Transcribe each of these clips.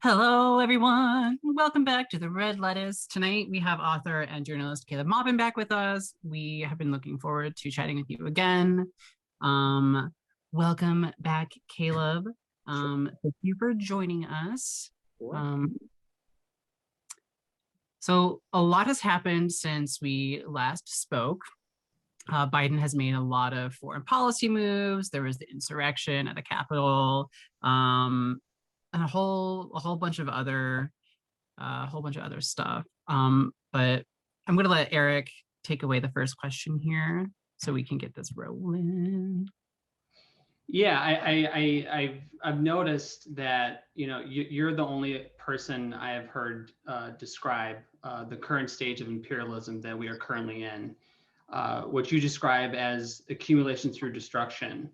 Hello, everyone. Welcome back to the Red Lettuce. Tonight, we have author and journalist Caleb Maupin back with us. We have been looking forward to chatting with you again. Um, Welcome back, Caleb. Thank you for joining us. So a lot has happened since we last spoke. Biden has made a lot of foreign policy moves. There was the insurrection at the Capitol. And a whole bunch of other stuff. But I'm gonna let Eric take away the first question here so we can get this rolling. Yeah, I've noticed that you're the only person I have heard describe the current stage of imperialism that we are currently in, what you describe as accumulation through destruction.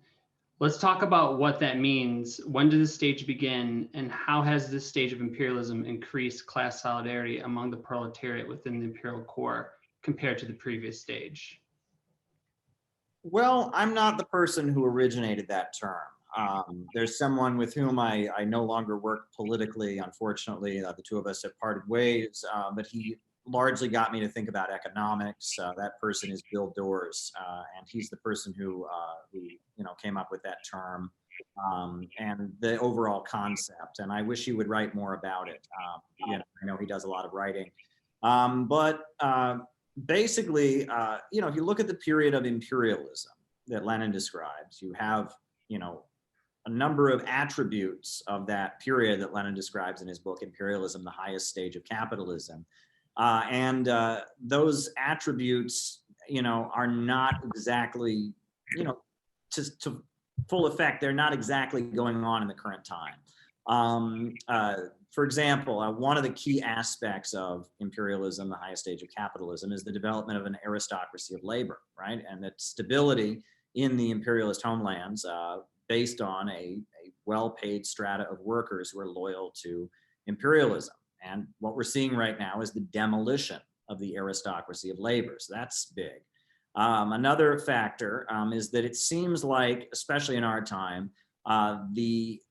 Let's talk about what that means. When did this stage begin, and how has this stage of imperialism increased class solidarity among the proletariat within the imperial core compared to the previous stage? Well, I'm not the person who originated that term. There's someone with whom I no longer work politically, unfortunately. The two of us have parted ways, but he largely got me to think about economics. That person is Bill Doors, and he's the person who came up with that term and the overall concept. And I wish he would write more about it. I know he does a lot of writing, but basically, if you look at the period of imperialism that Lenin describes, you have, a number of attributes of that period that Lenin describes in his book, Imperialism, the Highest Stage of Capitalism. And those attributes, are not exactly, to full effect. They're not exactly going on in the current time. For example, one of the key aspects of imperialism, the highest stage of capitalism, is the development of an aristocracy of labor, right? And that stability in the imperialist homelands based on a well-paid strata of workers who are loyal to imperialism. And what we're seeing right now is the demolition of the aristocracy of labor. So that's big. Another factor is that it seems like, especially in our time, the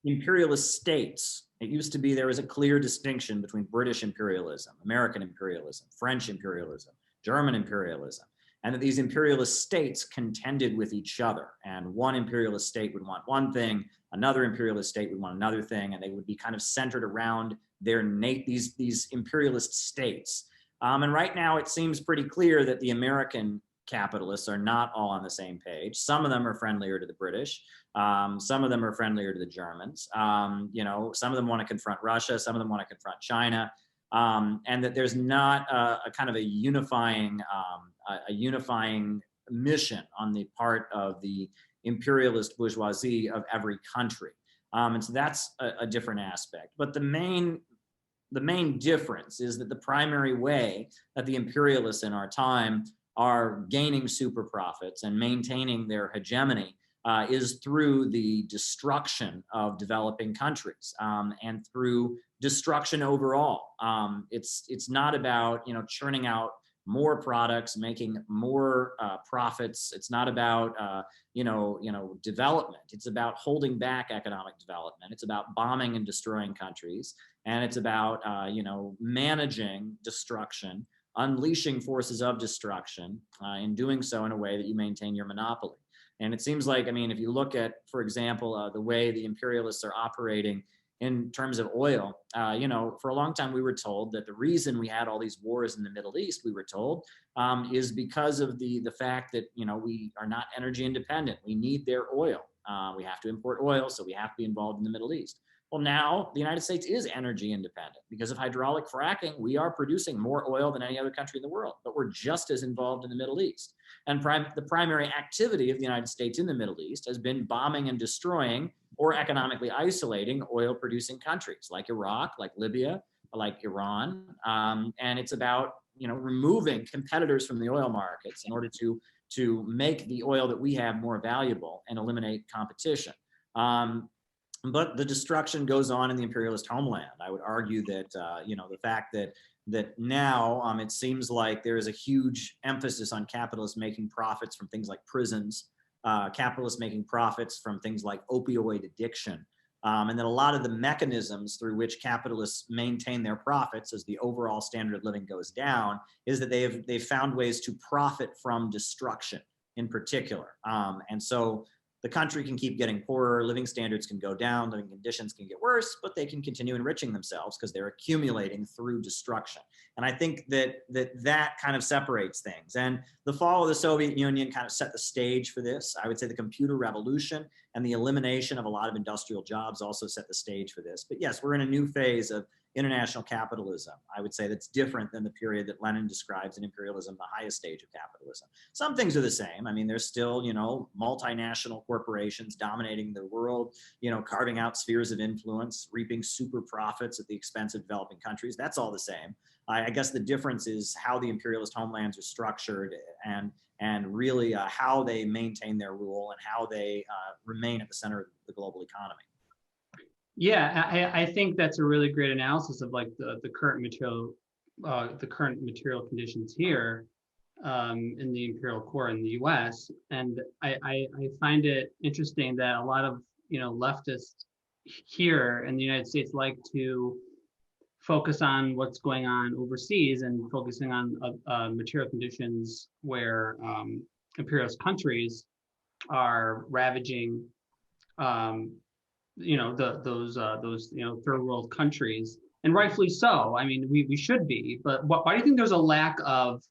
imperialist states, it used to be there was a clear distinction between British imperialism, American imperialism, French imperialism, German imperialism, and that these imperialist states contended with each other. And one imperialist state would want one thing, another imperialist state would want another thing, and they would be kind of centered around these imperialist states. And right now it seems pretty clear that the American capitalists are not all on the same page. Some of them are friendlier to the British. Some of them are friendlier to the Germans. Some of them want to confront Russia. Some of them want to confront China. And that there's not a kind of a unifying mission on the part of the imperialist bourgeoisie of every country. And so that's a different aspect. But the main difference is that the primary way that the imperialists in our time are gaining super profits and maintaining their hegemony is through the destruction of developing countries and through destruction overall. It's not about churning out more products, making more profits. It's not about development. It's about holding back economic development. It's about bombing and destroying countries, and it's about managing destruction, unleashing forces of destruction, in doing so in a way that you maintain your monopoly. And it seems like, if you look at, for example, the way the imperialists are operating in terms of oil, for a long time we were told that the reason we had all these wars in the Middle East, we were told, is because of the fact that, we are not energy independent. We need their oil. We have to import oil, so we have to be involved in the Middle East. Well, now the United States is energy independent. Because of hydraulic fracking, we are producing more oil than any other country in the world, but we're just as involved in the Middle East. And the primary activity of the United States in the Middle East has been bombing and destroying or economically isolating oil-producing countries like Iraq, like Libya, like Iran. And it's about removing competitors from the oil markets in order to make the oil that we have more valuable and eliminate competition. But the destruction goes on in the imperialist homeland. I would argue that the fact that now it seems like there is a huge emphasis on capitalists making profits from things like prisons, capitalists making profits from things like opioid addiction. And then a lot of the mechanisms through which capitalists maintain their profits as the overall standard of living goes down is that they've found ways to profit from destruction in particular. And so the country can keep getting poorer, living standards can go down, living conditions can get worse, but they can continue enriching themselves because they're accumulating through destruction. And I think that kind of separates things. And the fall of the Soviet Union kind of set the stage for this. I would say the computer revolution and the elimination of a lot of industrial jobs also set the stage for this. But yes, we're in a new phase of international capitalism. I would say that's different than the period that Lenin describes in imperialism, the highest stage of capitalism. Some things are the same. I mean, there's still, multinational corporations dominating the world, carving out spheres of influence, reaping super profits at the expense of developing countries. That's all the same. I guess the difference is how the imperialist homelands are structured and really how they maintain their rule and how they remain at the center of the global economy. Yeah, I think that's a really great analysis of like the current material conditions here in the imperial core in the U.S. And I find it interesting that a lot of leftists here in the United States like to focus on what's going on overseas and focusing on material conditions where imperialist countries are ravaging those third world countries, and rightfully so. I mean, we should be, but why do you think there's a lack of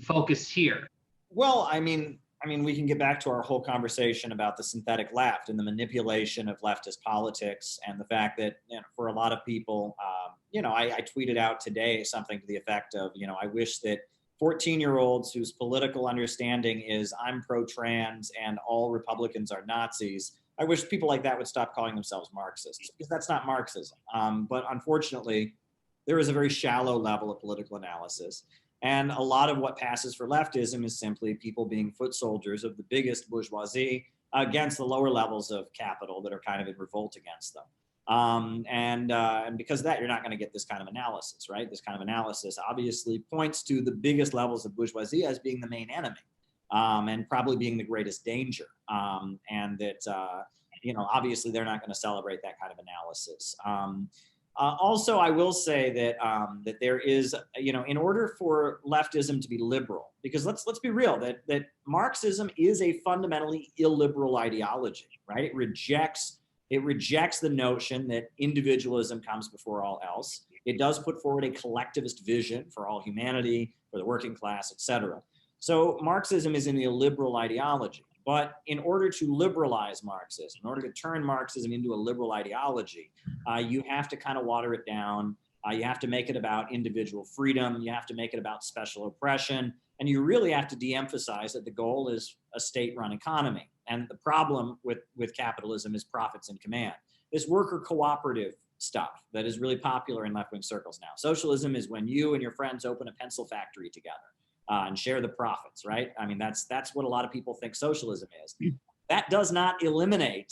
focus here? Well, I mean, we can get back to our whole conversation about the synthetic left and the manipulation of leftist politics and the fact that, for a lot of people, I tweeted out today something to the effect of, I wish that 14-year-olds whose political understanding is I'm pro-trans and all Republicans are Nazis, I wish people like that would stop calling themselves Marxists, because that's not Marxism. But unfortunately, there is a very shallow level of political analysis. And a lot of what passes for leftism is simply people being foot soldiers of the biggest bourgeoisie against the lower levels of capital that are kind of in revolt against them. And because of that, you're not going to get this kind of analysis, right? This kind of analysis obviously points to the biggest levels of bourgeoisie as being the main enemy. And probably being the greatest danger. And that, obviously they're not going to celebrate that kind of analysis. Also, I will say that that there is, in order for leftism to be liberal, because let's be real, that Marxism is a fundamentally illiberal ideology, right? It rejects the notion that individualism comes before all else. It does put forward a collectivist vision for all humanity, for the working class, etc. So Marxism is an illiberal ideology, but in order to liberalize Marxism, in order to turn Marxism into a liberal ideology, you have to kind of water it down. You have to make it about individual freedom. You have to make it about special oppression. And you really have to de-emphasize that the goal is a state-run economy. And the problem with capitalism is profits in command. This worker cooperative stuff that is really popular in left-wing circles now. Socialism is when you and your friends open a pencil factory together. And share the profits, right? I mean, that's what a lot of people think socialism is. That does not eliminate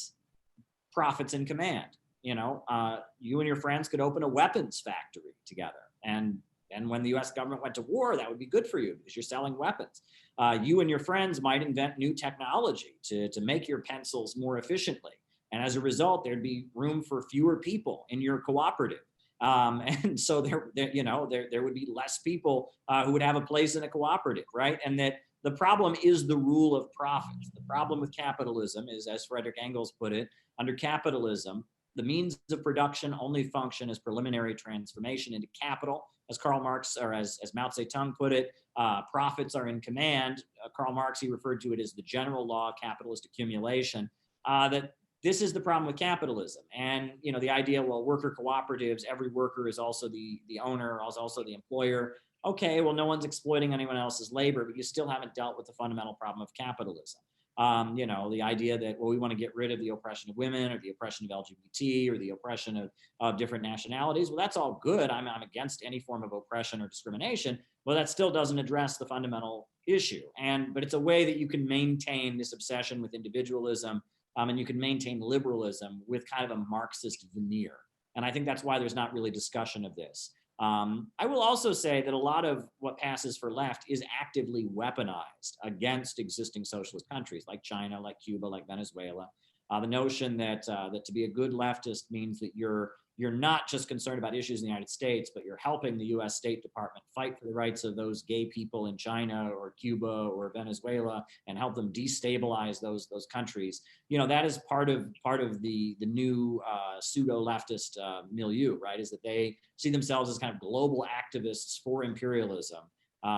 profits in command. You and your friends could open a weapons factory together. And when the US government went to war, that would be good for you because you're selling weapons. You and your friends might invent new technology to make your pencils more efficiently. And as a result, there'd be room for fewer people in your cooperative. And so there would be less people who would have a place in a cooperative, right? And that the problem is the rule of profits. The problem with capitalism is, as Frederick Engels put it, under capitalism, the means of production only function as preliminary transformation into capital. As Karl Marx, or as Mao Zedong put it, profits are in command. Karl Marx, he referred to it as the general law of capitalist accumulation. That this is the problem with capitalism. And, the idea, well, worker cooperatives, every worker is also the owner, is also the employer. Okay, well, no one's exploiting anyone else's labor, but you still haven't dealt with the fundamental problem of capitalism. The idea that, well, we want to get rid of the oppression of women or the oppression of LGBT or the oppression of different nationalities. Well, that's all good. I'm against any form of oppression or discrimination, but that still doesn't address the fundamental issue. But it's a way that you can maintain this obsession with individualism, and you can maintain liberalism with kind of a Marxist veneer. And I think that's why there's not really discussion of this. I will also say that a lot of what passes for left is actively weaponized against existing socialist countries like China, like Cuba, like Venezuela. The notion that to be a good leftist means that you're not just concerned about issues in the United States, but you're helping the U.S. State Department fight for the rights of those gay people in China or Cuba or Venezuela and help them destabilize those countries. That is part of the new pseudo-leftist milieu, right? Is that they see themselves as kind of global activists for imperialism.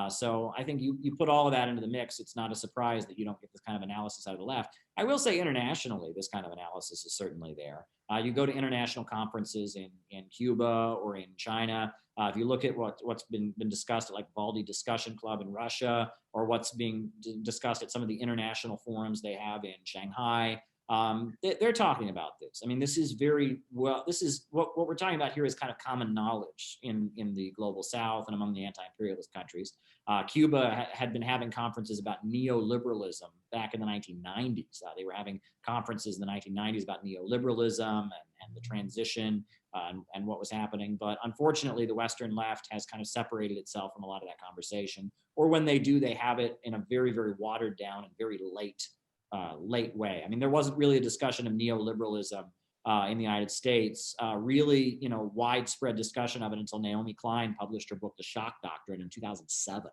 So I think you put all of that into the mix. It's not a surprise that you don't get this kind of analysis out of the left. I will say internationally, this kind of analysis is certainly there. You go to international conferences in Cuba or in China. If you look at what's been discussed at like Baldy Discussion Club in Russia, or what's being discussed at some of the international forums they have in Shanghai, they're talking about this. I mean, this is what we're talking about here is kind of common knowledge in the global South and among the anti-imperialist countries. Cuba had been having conferences about neoliberalism back in the 1990s. They were having conferences in the 1990s about neoliberalism and the transition and what was happening. But unfortunately, the Western left has kind of separated itself from a lot of that conversation. Or when they do, they have it in a very, very watered down and very late way. I mean, there wasn't really a discussion of neoliberalism in the United States, really, widespread discussion of it until Naomi Klein published her book, The Shock Doctrine, in 2007.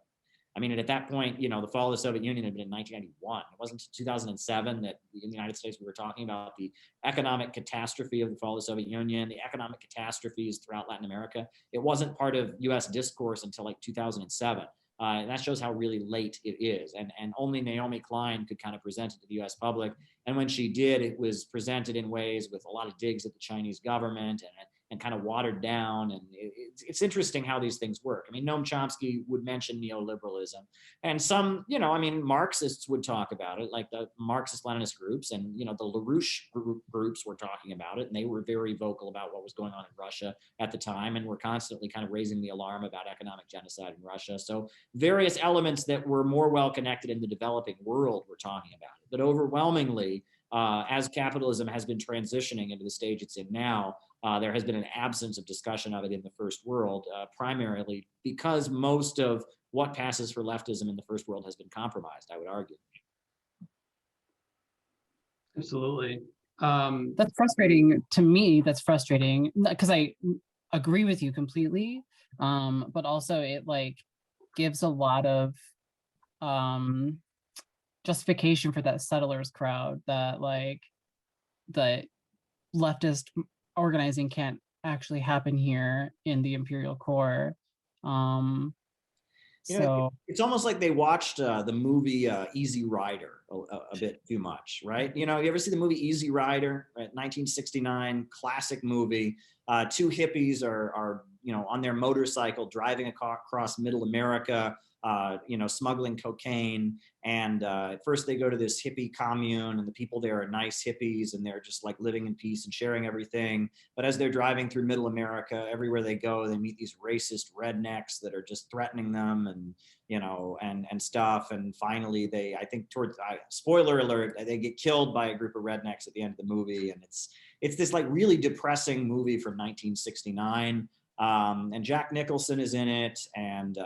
I mean, and at that point, the fall of the Soviet Union had been in 1991. It wasn't 2007 that in the United States we were talking about the economic catastrophe of the fall of the Soviet Union, the economic catastrophes throughout Latin America. It wasn't part of U.S. discourse until like 2007. And that shows how really late it is. And only Naomi Klein could kind of present it to the US public. And when she did, it was presented in ways with a lot of digs at the Chinese government and kind of watered down. And it's interesting how these things work. I mean, Noam Chomsky would mention neoliberalism. And some, Marxists would talk about it, like the Marxist-Leninist groups. And, the LaRouche groups were talking about it. And they were very vocal about what was going on in Russia at the time. And were constantly kind of raising the alarm about economic genocide in Russia. So various elements that were more well-connected in the developing world were talking about it. But overwhelmingly, as capitalism has been transitioning into the stage it's in now, there has been an absence of discussion of it in the first world, primarily because most of what passes for leftism in the first world has been compromised, I would argue. Absolutely. That's frustrating to me. That's frustrating because I agree with you completely. But also it gives a lot of justification for that settlers crowd that the leftist organizing can't actually happen here in the imperial core. It's almost like they watched the movie Easy Rider a bit too much, right? You ever see the movie Easy Rider? Right? 1969 classic movie. Two hippies are on their motorcycle driving across middle America, smuggling cocaine. And at first they go to this hippie commune and the people there are nice hippies and they're just like living in peace and sharing everything. But as they're driving through middle America, everywhere they go, they meet these racist rednecks that are just threatening them and stuff. And finally I think spoiler alert, they get killed by a group of rednecks at the end of the movie. And it's this really depressing movie from 1969. And Jack Nicholson is in it, and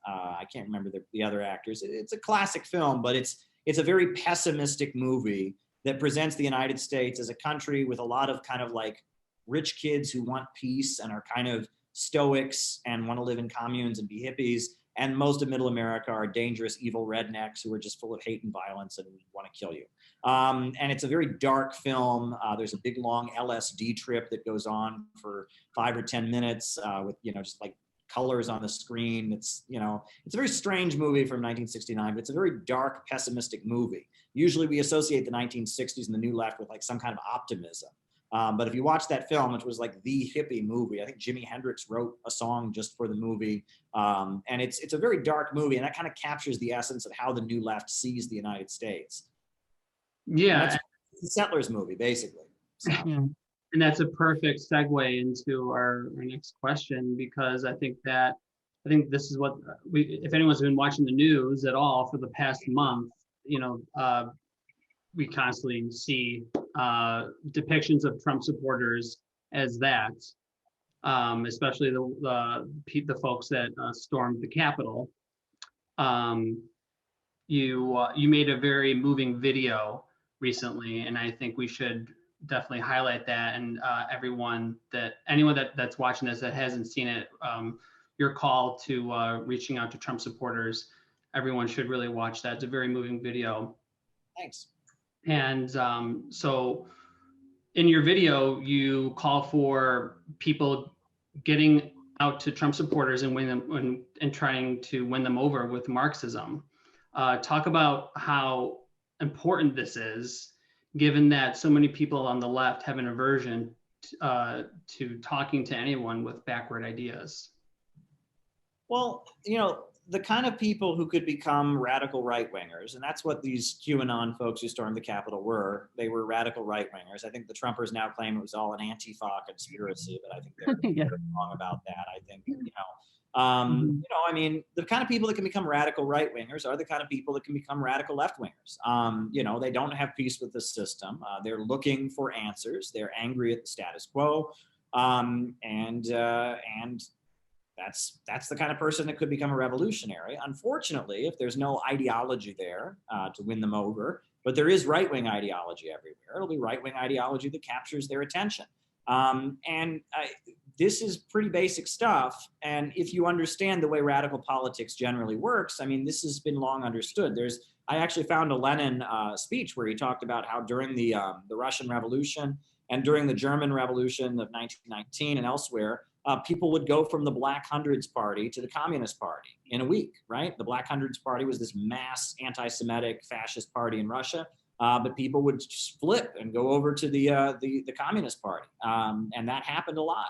I can't remember the other actors. It's a classic film, but it's a very pessimistic movie that presents the United States as a country with a lot of kind of rich kids who want peace and are kind of stoics and want to live in communes and be hippies. And most of middle America are dangerous, evil rednecks who are just full of hate and violence and want to kill you. And it's a very dark film. There's a big, long LSD trip that goes on for 5 or 10 minutes with, just colors on the screen. It's a very strange movie from 1969, but it's a very dark, pessimistic movie. Usually we associate the 1960s and the New Left with some kind of optimism. But if you watch that film, which was the hippie movie, I think Jimi Hendrix wrote a song just for the movie. And it's a very dark movie, and that kind of captures the essence of how the New Left sees the United States. Yeah. It's a settlers movie, basically. So. And that's a perfect segue into our next question, because I think this is what if anyone's been watching the news at all for the past month, we constantly see depictions of Trump supporters as that. especially the folks that stormed the Capitol. You made a very moving video recently, and I think we should definitely highlight that. And anyone that's watching this that hasn't seen it, your call to reaching out to Trump supporters, everyone should really watch that. It's a very moving video. Thanks. And so in your video, you call for people getting out to Trump supporters and trying to win them over with Marxism. Talk about how important this is, given that so many people on the left have an aversion to talking to anyone with backward ideas. Well, the kind of people who could become radical right-wingers, and that's what these QAnon folks who stormed the Capitol were. They were radical right-wingers. I think the Trumpers now claim it was all an Antifa conspiracy, but I think they're wrong about that. I think, I mean, the kind of people that can become radical right-wingers are the kind of people that can become radical left-wingers. They don't have peace with the system. They're looking for answers. They're angry at the status quo. And that's the kind of person that could become a revolutionary. Unfortunately, if there's no ideology there to win them over, but there is right-wing ideology everywhere, it'll be right-wing ideology that captures their attention. This is pretty basic stuff. And if you understand the way radical politics generally works, I mean, this has been long understood. I actually found a Lenin speech where he talked about how during the Russian Revolution and during the German Revolution of 1919 and elsewhere, people would go from the Black Hundreds Party to the Communist Party in a week, right? The Black Hundreds Party was this mass anti-Semitic fascist party in Russia, but people would just flip and go over to the Communist Party, and that happened a lot.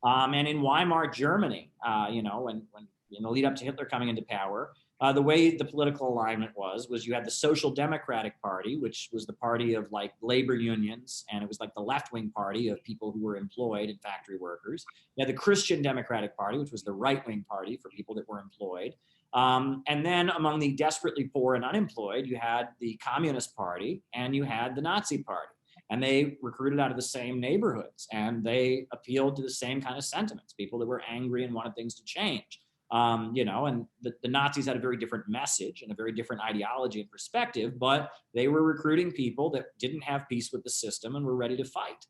And in Weimar Germany, when in the lead up to Hitler coming into power, the way the political alignment was you had the Social Democratic Party, which was the party of like labor unions, and it was like the left-wing party of people who were employed and factory workers. You had the Christian Democratic Party, which was the right-wing party for people that were employed. And then among the desperately poor and unemployed, you had the Communist Party and you had the Nazi Party. And they recruited out of the same neighborhoods, and they appealed to the same kind of sentiments, people that were angry and wanted things to change. And the Nazis had a very different message and a very different ideology and perspective, but they were recruiting people that didn't have peace with the system and were ready to fight.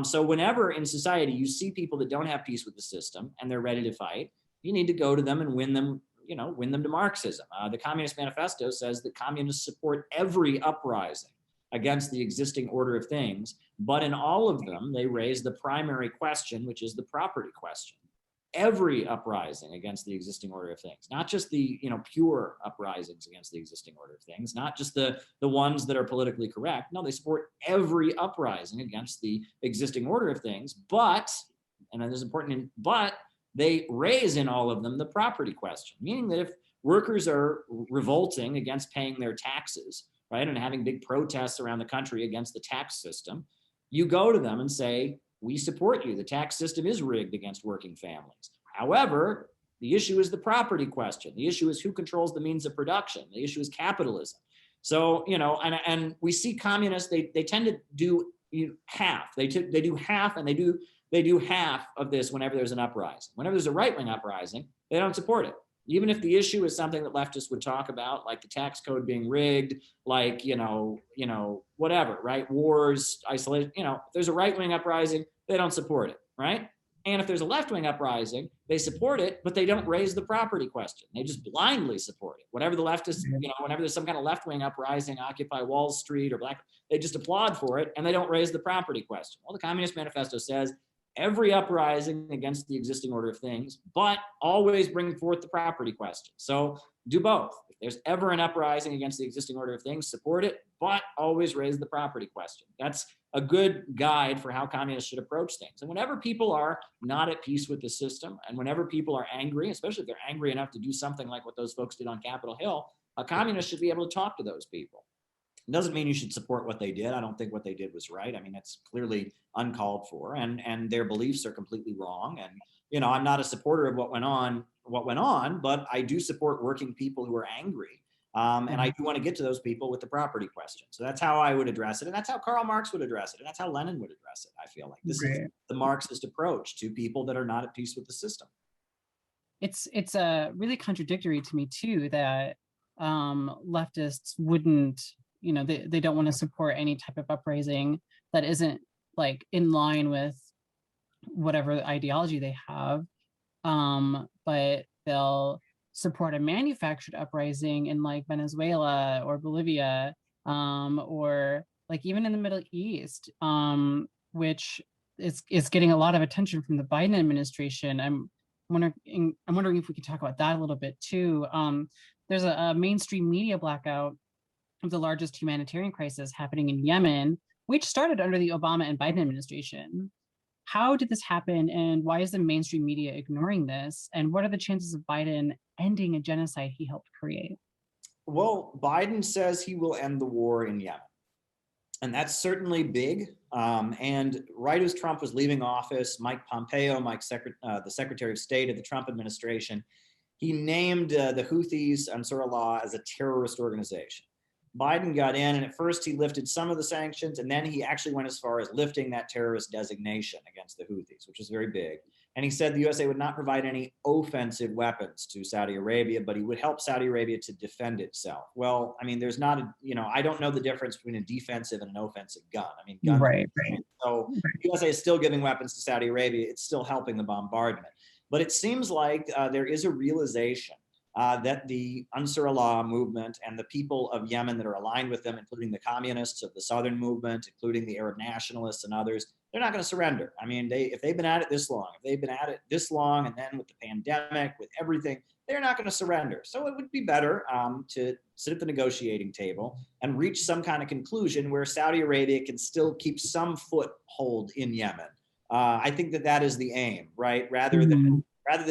So whenever in society you see people that don't have peace with the system and they're ready to fight, you need to go to them and win them to Marxism. The Communist Manifesto says that communists support every uprising against the existing order of things, but in all of them, they raise the primary question, which is the property question. Every uprising against the existing order of things, not just the pure uprisings against the existing order of things, not just the ones that are politically correct. No, they support every uprising against the existing order of things, but they raise in all of them the property question, meaning that if workers are revolting against paying their taxes, right, and having big protests around the country against the tax system, you go to them and say, we support you. The tax system is rigged against working families. However, the issue is the property question. The issue is who controls the means of production. The issue is capitalism. So, and we see communists, they tend to do half. They do half, and they do half of this whenever there's an uprising. Whenever there's a right-wing uprising, they don't support it. Even if the issue is something that leftists would talk about, like the tax code being rigged, like, whatever, right? Wars, isolation, if there's a right-wing uprising, they don't support it, right? And if there's a left-wing uprising, they support it, but they don't raise the property question. They just blindly support it. Whenever the leftists, whenever there's some kind of left-wing uprising, Occupy Wall Street or they just applaud for it, and they don't raise the property question. Well, the Communist Manifesto says, every uprising against the existing order of things, but always bring forth the property question. So do both. If there's ever an uprising against the existing order of things, support it, but always raise the property question. That's a good guide for how communists should approach things. And whenever people are not at peace with the system, and whenever people are angry, especially if they're angry enough to do something like what those folks did on Capitol Hill, a communist should be able to talk to those people. It doesn't mean you should support what they did. I don't think what they did was right. I mean, it's clearly uncalled for, and their beliefs are completely wrong. And, I'm not a supporter of what went on, but I do support working people who are angry And I do want to get to those people with the property question. So that's how I would address it. And that's how Karl Marx would address it. And that's how Lenin would address it. I feel like this is the Marxist approach to people that are not at peace with the system. It's really contradictory to me too that leftists wouldn't, they don't want to support any type of uprising that isn't like in line with whatever ideology they have, but they'll support a manufactured uprising in like Venezuela or Bolivia, or like even in the Middle East, which is getting a lot of attention from the Biden administration. I'm wondering if we could talk about that a little bit too. There's a mainstream media blackout of the largest humanitarian crisis happening in Yemen, which started under the Obama and Biden administration. How did this happen, and why is the mainstream media ignoring this? And what are the chances of Biden ending a genocide he helped create? Well, Biden says he will end the war in Yemen. And that's certainly big. And right as Trump was leaving office, Mike Pompeo, the Secretary of State of the Trump administration, he named the Houthis, Ansarullah, as a terrorist organization. Biden got in, and at first he lifted some of the sanctions, and then he actually went as far as lifting that terrorist designation against the Houthis, which is very big. And he said the USA would not provide any offensive weapons to Saudi Arabia, but he would help Saudi Arabia to defend itself. Well, I mean, there's not I don't know the difference between a defensive and an offensive gun. I mean, guns. Right. So the USA is still giving weapons to Saudi Arabia. It's still helping the bombardment. But it seems like there is a realization that the Ansarullah movement and the people of Yemen that are aligned with them, including the communists of the Southern movement, including the Arab nationalists and others, they're not going to surrender. I mean, if they've been at it this long, and then with the pandemic, with everything, they're not going to surrender. So it would be better to sit at the negotiating table and reach some kind of conclusion where Saudi Arabia can still keep some foothold in Yemen. I think that is the aim, right? Rather than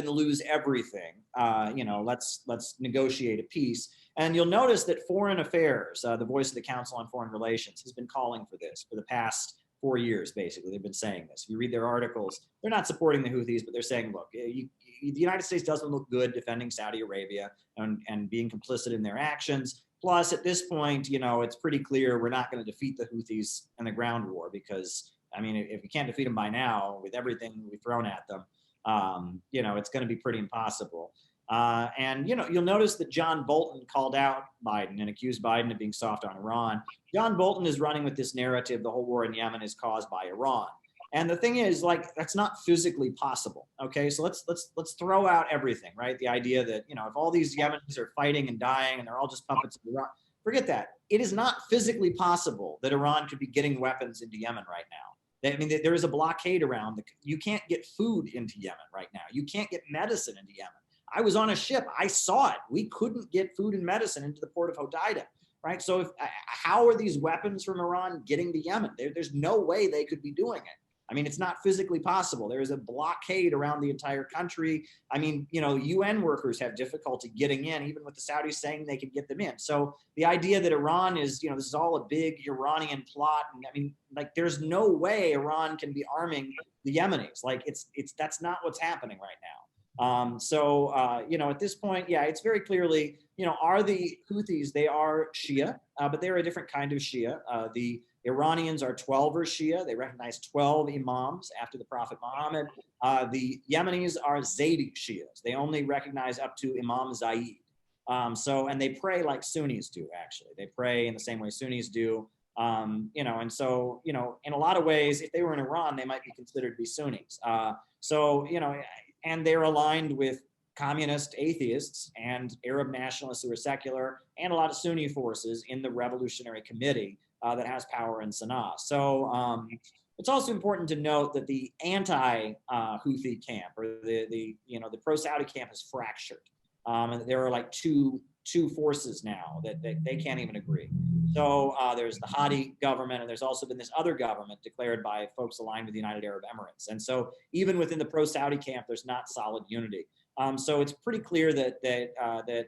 lose everything, let's negotiate a peace. And you'll notice that Foreign Affairs, the voice of the Council on Foreign Relations, has been calling for this for the past 4 years, basically. They've been saying this. If you read their articles, they're not supporting the Houthis, but they're saying, look, the United States doesn't look good defending Saudi Arabia and being complicit in their actions. Plus, at this point, it's pretty clear we're not going to defeat the Houthis in the ground war because, I mean, if we can't defeat them by now with everything we've thrown at them, it's going to be pretty impossible. And you'll notice that John Bolton called out Biden and accused Biden of being soft on Iran. John Bolton is running with this narrative the whole war in Yemen is caused by Iran. And the thing is, like, that's not physically possible. Okay, so let's throw out everything, right? The idea that if all these Yemenis are fighting and dying and they're all just puppets of Iran, forget that. It is not physically possible that Iran could be getting weapons into Yemen right now. I mean, there is a blockade around. You can't get food into Yemen right now. You can't get medicine into Yemen. I was on a ship. I saw it. We couldn't get food and medicine into the port of Hodeida, right? So how are these weapons from Iran getting to Yemen? There's no way they could be doing it. I mean, it's not physically possible. There is a blockade around the entire country. I mean, UN workers have difficulty getting in, even with the Saudis saying they could get them in. So the idea that Iran is, this is all a big Iranian plot. And I mean, like, there's no way Iran can be arming the Yemenis. Like, that's not what's happening right now. At this point, yeah, it's very clearly, are the Houthis, they are Shia, but they're a different kind of Shia. The Iranians are 12er Shia. They recognize 12 imams after the Prophet Muhammad. The Yemenis are Zaydi Shias. They only recognize up to Imam Zaid. And they pray like Sunnis do, actually. They pray in the same way Sunnis do. In a lot of ways, if they were in Iran, they might be considered to be Sunnis. And they're aligned with communist atheists and Arab nationalists who are secular and a lot of Sunni forces in the Revolutionary Committee that has power in Sana'a. So it's also important to note that the anti-Houthi camp or the pro-Saudi camp is fractured. And there are like two forces now that they can't even agree. So there's the Hadi government, and there's also been this other government declared by folks aligned with the United Arab Emirates. And so even within the pro-Saudi camp, there's not solid unity. So it's pretty clear that the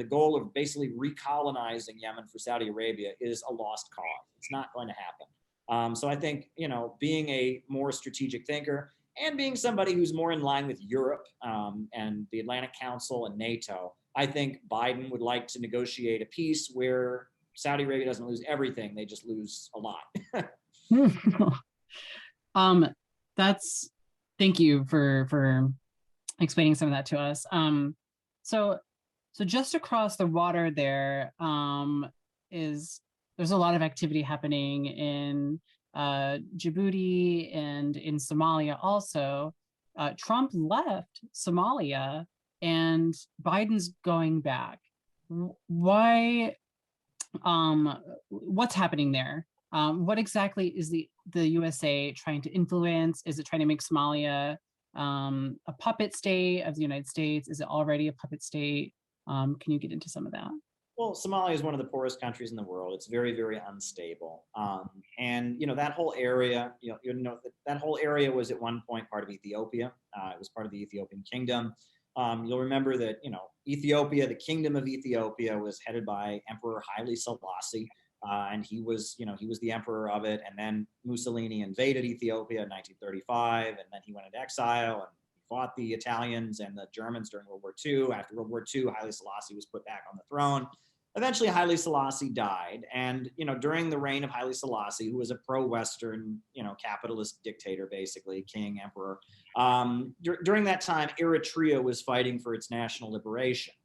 goal of basically recolonizing Yemen for Saudi Arabia is a lost cause. It's not going to happen. So I think, being a more strategic thinker and being somebody who's more in line with Europe and the Atlantic Council and NATO, I think Biden would like to negotiate a peace where Saudi Arabia doesn't lose everything; they just lose a lot. um, that's thank you for explaining some of that to us. So so just across the water there is there's a lot of activity happening in Djibouti and in Somalia also. Trump left Somalia and Biden's going back. Why? What's happening there? What exactly is the USA trying to influence? Is it trying to make Somalia a puppet state of the United States? Is it already a puppet state? Can you get into some of that? Well, Somalia is one of the poorest countries in the world. It's very, very unstable. And that whole area, that whole area was at one point part of Ethiopia. It was part of the Ethiopian kingdom. You'll remember that, Ethiopia, the kingdom of Ethiopia, was headed by Emperor Haile Selassie. And he was the emperor of it. And then Mussolini invaded Ethiopia in 1935, and then he went into exile and fought the Italians and the Germans during World War II. After World War II, Haile Selassie was put back on the throne. Eventually, Haile Selassie died. And, during the reign of Haile Selassie, who was a pro-Western, capitalist dictator, basically, king, emperor, during that time, Eritrea was fighting for its national liberation.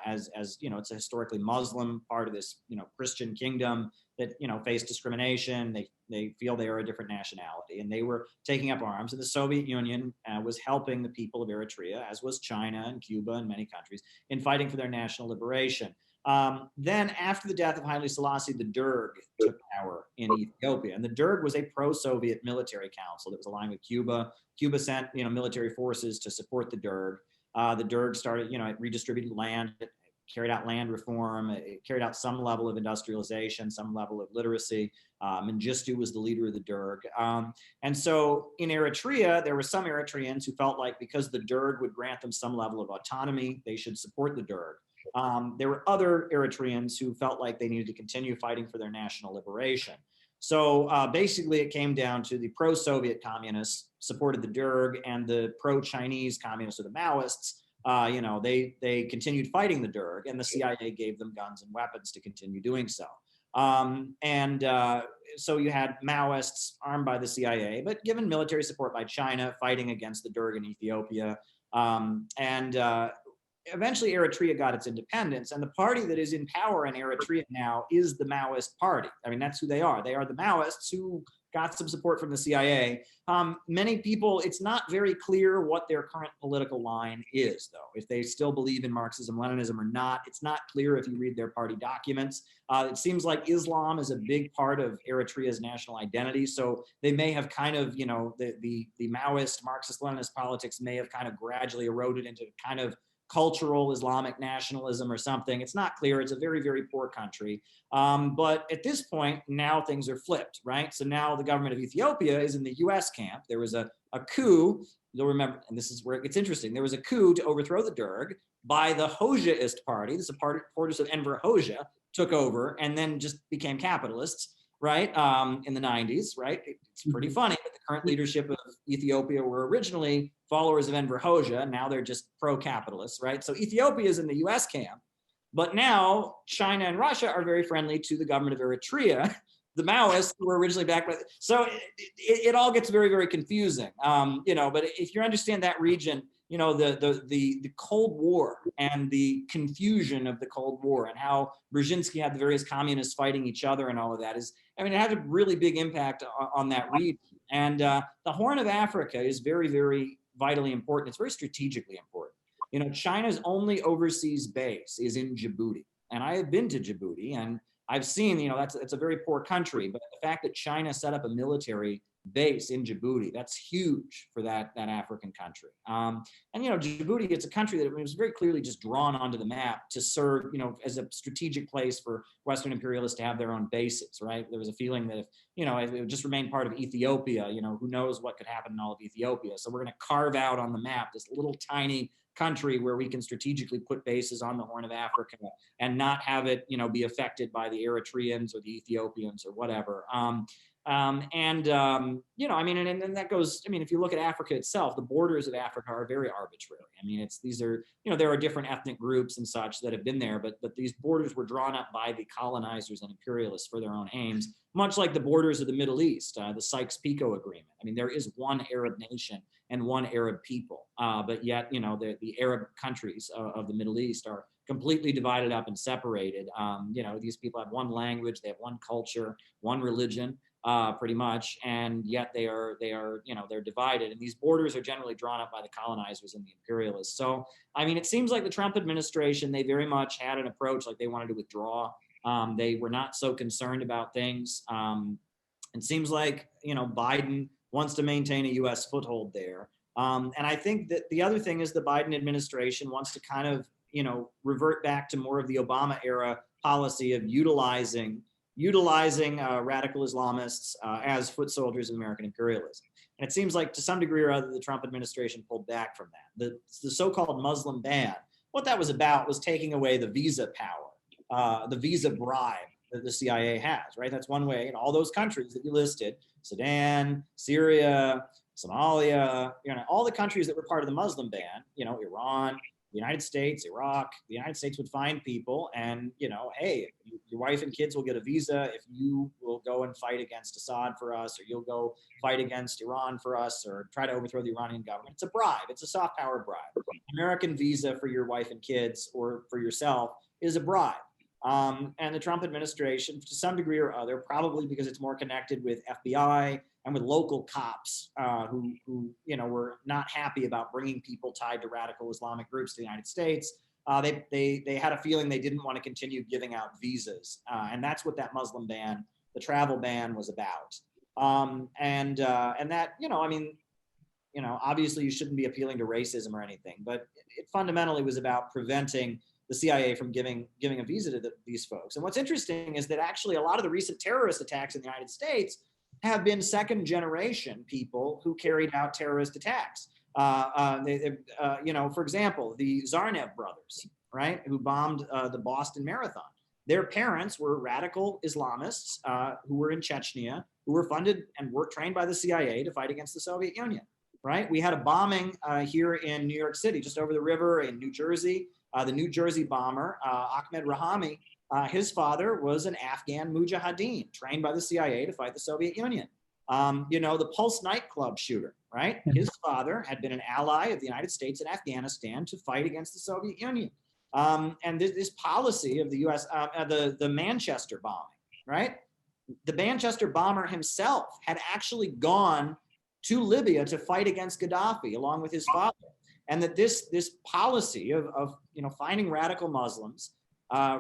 As it's a historically Muslim part of this, Christian kingdom that, faced discrimination. They feel they are a different nationality, and they were taking up arms. And the Soviet Union was helping the people of Eritrea, as was China and Cuba and many countries, in fighting for their national liberation. Then after the death of Haile Selassie, the Derg took power in Ethiopia. And the Derg was a pro-Soviet military council that was aligned with Cuba. Cuba sent, military forces to support the Derg. The Derg started, it redistributed land, it carried out land reform, it carried out some level of industrialization, some level of literacy. Mengistu was the leader of the Derg. And so in Eritrea, there were some Eritreans who felt like because the Derg would grant them some level of autonomy, they should support the Derg. There were other Eritreans who felt like they needed to continue fighting for their national liberation. So basically, it came down to the pro-Soviet communists supported the Derg, and the pro-Chinese communists, or the Maoists, they continued fighting the Derg, and the CIA gave them guns and weapons to continue doing so. So you had Maoists armed by the CIA, but given military support by China, fighting against the Derg in Ethiopia. Eventually, Eritrea got its independence, and the party that is in power in Eritrea now is the Maoist party. I mean, that's who they are. They are the Maoists who got some support from the CIA. Many people, it's not very clear what their current political line is, though. If they still believe in Marxism, Leninism or not, it's not clear if you read their party documents. It seems like Islam is a big part of Eritrea's national identity. So they may have kind of, the Maoist, Marxist, Leninist politics may have kind of gradually eroded into kind of cultural Islamic nationalism or something. It's not clear. It's a very, very poor country. But at this point, now things are flipped, right? So now the government of Ethiopia is in the US camp. There was a coup, you'll remember, and this is where it gets interesting. There was a coup to overthrow the Derg by the Hoxhaist party. This is a supporters of Enver Hoxha, took over and then just became capitalists, right? In the 90s, right? It's pretty funny, but the current leadership of Ethiopia were originally followers of Enver Hoxha. Now they're just pro-capitalists, right? So Ethiopia is in the US camp, but now China and Russia are very friendly to the government of Eritrea, the Maoists who were originally backed by. So it all gets very, very confusing, but if you understand that region, the Cold War and the confusion of the Cold War and how Brzezinski had the various communists fighting each other and all of that it had a really big impact on that region. And the Horn of Africa is very, very vitally important. It's very strategically important. China's only overseas base is in Djibouti. And I have been to Djibouti and I've seen, it's a very poor country, but the fact that China set up a military base in Djibouti, that's huge for that African country. Djibouti, it's a country that was very clearly just drawn onto the map to serve, as a strategic place for Western imperialists to have their own bases, right? There was a feeling that if it would just remain part of Ethiopia, who knows what could happen in all of Ethiopia. So we're going to carve out on the map this little tiny country where we can strategically put bases on the Horn of Africa and not have it, be affected by the Eritreans or the Ethiopians or whatever. I mean, and that goes, I mean, if you look at Africa itself, the borders of Africa are very arbitrary. I mean, these are, there are different ethnic groups and such that have been there, but these borders were drawn up by the colonizers and imperialists for their own aims, much like the borders of the Middle East, the Sykes-Picot Agreement. I mean, there is one Arab nation and one Arab people, but yet, the Arab countries of the Middle East are completely divided up and separated. These people have one language, they have one culture, one religion, pretty much, and yet they're divided. And these borders are generally drawn up by the colonizers and the imperialists. So, I mean, it seems like the Trump administration, they very much had an approach like they wanted to withdraw. They were not so concerned about things. It seems like, Biden wants to maintain a U.S. foothold there. And I think that the other thing is the Biden administration wants to kind of, revert back to more of the Obama era policy of utilizing radical Islamists as foot soldiers of American imperialism. And it seems like to some degree or other, the Trump administration pulled back from that. The so-called Muslim ban, what that was about was taking away the visa power, the visa bribe that the CIA has, right? That's one way in all those countries that you listed, Sudan, Syria, Somalia, all the countries that were part of the Muslim ban, Iran, the United States, Iraq, the United States would find people and, hey, your wife and kids will get a visa if you will go and fight against Assad for us, or you'll go fight against Iran for us, or try to overthrow the Iranian government. It's a bribe. It's a soft power bribe. American visa for your wife and kids or for yourself is a bribe. And the Trump administration, to some degree or other, probably because it's more connected with FBI and with local cops who were not happy about bringing people tied to radical Islamic groups to the United States. They had a feeling they didn't want to continue giving out visas, and that's what that Muslim ban, the travel ban, was about. And that, obviously you shouldn't be appealing to racism or anything, but it fundamentally was about preventing the CIA from giving a visa to these folks. And what's interesting is that actually a lot of the recent terrorist attacks in the United States have been second generation people who carried out terrorist attacks. For example, the Zarnev brothers, right, who bombed the Boston Marathon. Their parents were radical Islamists who were in Chechnya, who were funded and were trained by the CIA to fight against the Soviet Union, right? We had a bombing here in New York City, just over the river in New Jersey. The New Jersey bomber, Ahmed Rahami, his father was an Afghan mujahideen trained by the CIA to fight the Soviet Union. The Pulse nightclub shooter, right? His father had been an ally of the United States in Afghanistan to fight against the Soviet Union. And this policy of the U.S., the Manchester bombing, right? The Manchester bomber himself had actually gone to Libya to fight against Gaddafi along with his father. And that this policy of finding radical Muslims,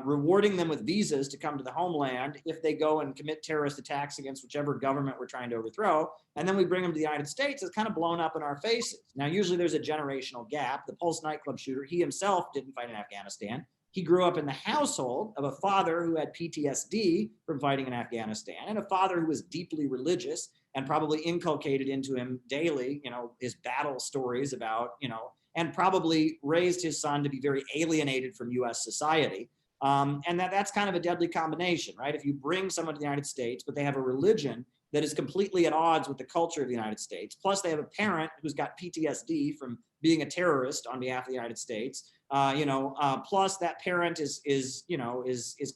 rewarding them with visas to come to the homeland if they go and commit terrorist attacks against whichever government we're trying to overthrow, and then we bring them to the United States, is kind of blown up in our faces. Now, usually there's a generational gap. The Pulse nightclub shooter, he himself didn't fight in Afghanistan. He grew up in the household of a father who had PTSD from fighting in Afghanistan, and a father who was deeply religious and probably inculcated into him daily, his battle stories about, and probably raised his son to be very alienated from U.S. society. And that's kind of a deadly combination, right? If you bring someone to the United States, but they have a religion that is completely at odds with the culture of the United States, plus they have a parent who's got PTSD from being a terrorist on behalf of the United States, plus that parent is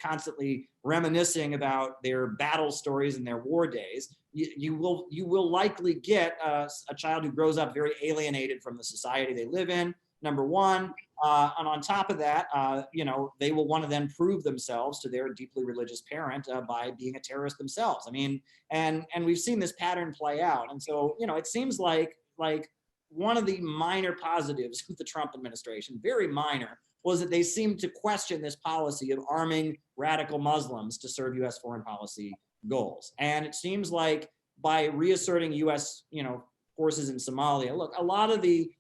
constantly reminiscing about their battle stories and their war days, you will likely get a child who grows up very alienated from the society they live in, number one. And on top of that, they will want to then prove themselves to their deeply religious parent by being a terrorist themselves. I mean, and we've seen this pattern play out. And so, it seems like one of the minor positives with the Trump administration, very minor, was that they seemed to question this policy of arming radical Muslims to serve U.S. foreign policy goals. And it seems like by reasserting U.S. forces in Somalia, look, a lot of the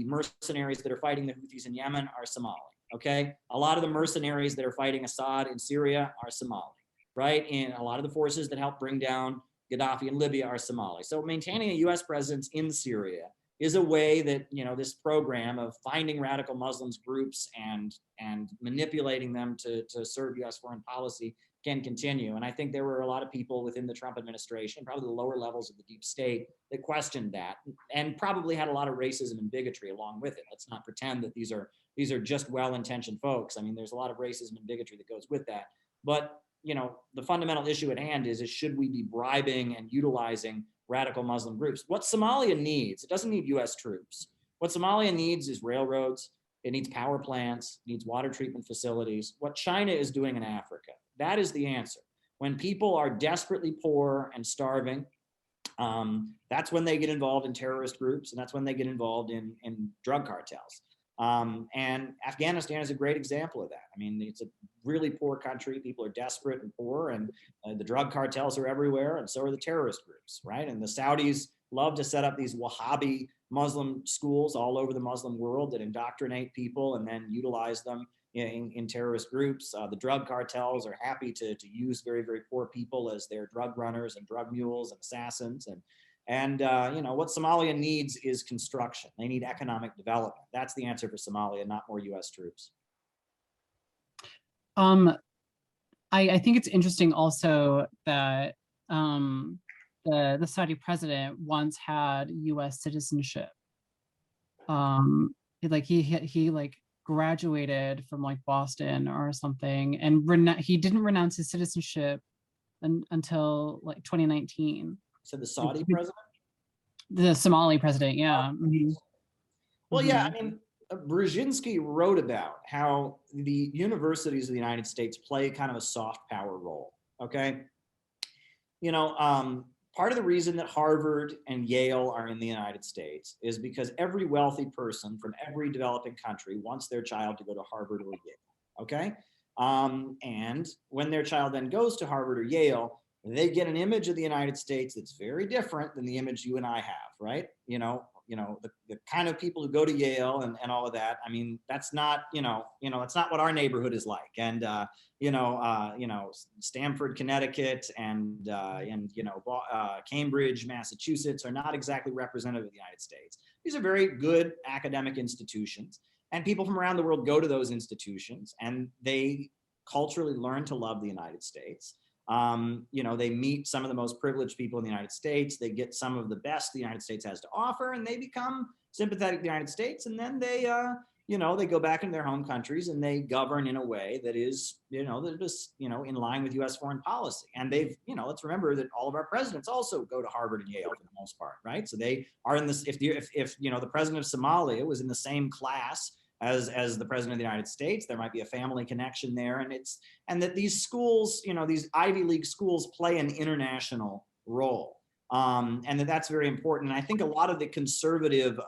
mercenaries that are fighting the Houthis in Yemen are Somali. Okay, a lot of the mercenaries that are fighting Assad in Syria are Somali, right? And a lot of the forces that help bring down Gaddafi in Libya are Somali. So maintaining a U.S. presence in Syria is a way that this program of finding radical Muslims groups and manipulating them to serve U.S. foreign policy can continue. And I think there were a lot of people within the Trump administration, probably the lower levels of the deep state, that questioned that and probably had a lot of racism and bigotry along with it. Let's not pretend that these are just well-intentioned folks. I mean, there's a lot of racism and bigotry that goes with that. But, you know, the fundamental issue at hand is should we be bribing and utilizing radical Muslim groups? What Somalia needs, it doesn't need US troops. What Somalia needs is railroads. It needs power plants, it needs water treatment facilities. What China is doing in Africa, that is the answer. When people are desperately poor and starving, that's when they get involved in terrorist groups, and that's when they get involved in drug cartels. And Afghanistan is a great example of that. I mean, it's a really poor country. People are desperate and poor, and the drug cartels are everywhere, and so are the terrorist groups, right? And the Saudis love to set up these Wahhabi Muslim schools all over the Muslim world that indoctrinate people and then utilize them in terrorist groups. The drug cartels are happy to use very, very poor people as their drug runners and drug mules and assassins. And you know, what Somalia needs is construction. They need economic development. That's the answer for Somalia, not more US troops. I think it's interesting also that the Saudi president once had US citizenship. Like he like graduated from like Boston or something, and he didn't renounce his citizenship until like 2019. So the Saudi president? The Somali president, yeah. Mm-hmm. Well, yeah, I mean, Brzezinski wrote about how the universities of the United States play kind of a soft power role, okay? You know, part of the reason that Harvard and Yale are in the United States is because every wealthy person from every developing country wants their child to go to Harvard or Yale, okay? And when their child then goes to Harvard or Yale, they get an image of the United States that's very different than the image you and I have, right? You know, the kind of people who go to Yale and all of that. I mean, that's not, that's not what our neighborhood is like. And, Stamford, Connecticut and Cambridge, Massachusetts are not exactly representative of the United States. These are very good academic institutions, and people from around the world go to those institutions and they culturally learn to love the United States. They meet some of the most privileged people in the United States. They get some of the best the United States has to offer, and they become sympathetic to the United States. And then they go back into their home countries and they govern in a way that is, in line with U.S. foreign policy. And they've, let's remember that all of our presidents also go to Harvard and Yale for the most part, right? So they are in this. If the president of Somalia was in the same class as the president of the United States, there might be a family connection there. And that these schools, these Ivy League schools play an international role. And that's very important. And I think a lot of the conservative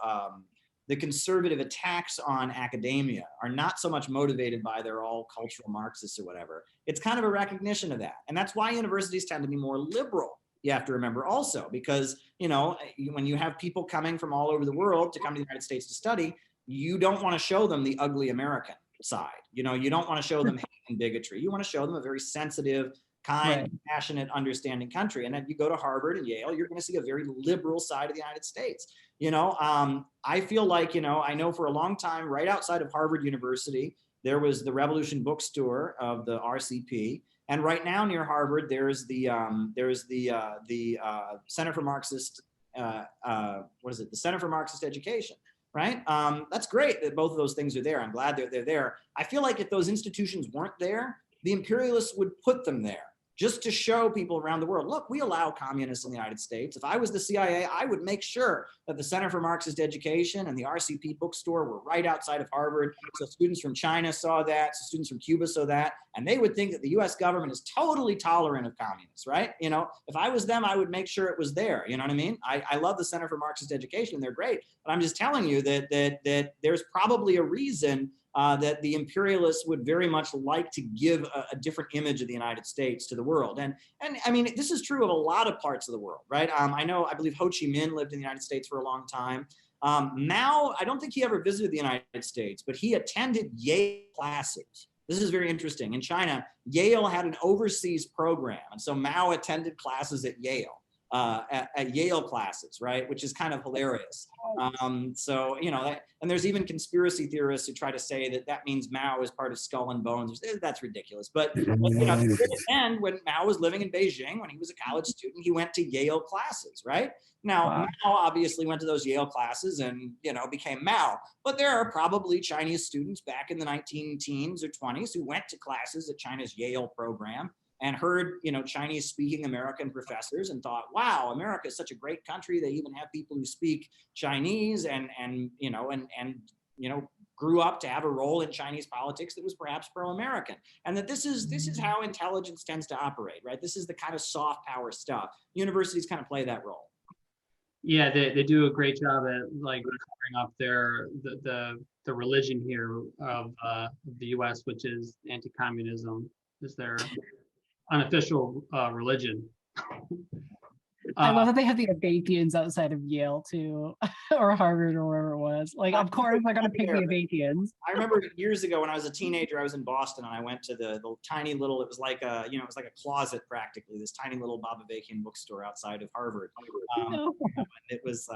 attacks on academia are not so much motivated by they're all cultural Marxists or whatever. It's kind of a recognition of that. And that's why universities tend to be more liberal. You have to remember also, because, when you have people coming from all over the world to come to the United States to study, you don't want to show them the ugly American side. You don't want to show them hate and bigotry. You want to show them a very sensitive, kind, right, passionate, understanding country. And if you go to Harvard and Yale, you're going to see a very liberal side of the United States. I feel like, I know for a long time, right outside of Harvard University, there was the Revolution Bookstore of the RCP. And right now near Harvard, there's the Center for Marxist, the Center for Marxist Education. Right? That's great that both of those things are there. I'm glad they're there. I feel like if those institutions weren't there, the imperialists would put them there just to show people around the world, look, we allow communists in the United States. If I was the CIA, I would make sure that the Center for Marxist Education and the RCP bookstore were right outside of Harvard. So students from China saw that, so students from Cuba saw that, and they would think that the US government is totally tolerant of communists, right? If I was them, I would make sure it was there. You know what I mean? I love the Center for Marxist Education. They're great. But I'm just telling you that there's probably a reason that the imperialists would very much like to give a different image of the United States to the world. And I mean, this is true of a lot of parts of the world, right? I believe Ho Chi Minh lived in the United States for a long time. Mao, I don't think he ever visited the United States, but he attended Yale classes. This is very interesting. In China, Yale had an overseas program. And so Mao attended classes at Yale. at Yale classes, right? Which is kind of hilarious. So, you know, and there's even conspiracy theorists who try to say that that means Mao is part of Skull and Bones. That's ridiculous. But you know, and when Mao was living in Beijing, when he was a college student, he went to Yale classes, right? Now, wow. Mao obviously went to those Yale classes and, you know, became Mao. But there are probably Chinese students back in the 19 teens or 20s who went to classes at China's Yale program and heard, you know, Chinese speaking American professors and thought, wow, America is such a great country. They even have people who speak Chinese and you know, grew up to have a role in Chinese politics that was perhaps pro-American. And that this is how intelligence tends to operate, right? This is the kind of soft power stuff. Universities kind of play that role. Yeah, they do a great job at like covering up the religion here of the U.S., which is anti-communism, is their unofficial religion. I love that they have the Abathians outside of Yale too, or Harvard or wherever it was. Like, of course, they're gonna pick the Abathians. I remember years ago when I was a teenager, I was in Boston and I went to the tiny little. It was like a, you know, it was like a closet practically. This tiny little Bob Avakian bookstore outside of Harvard. And it was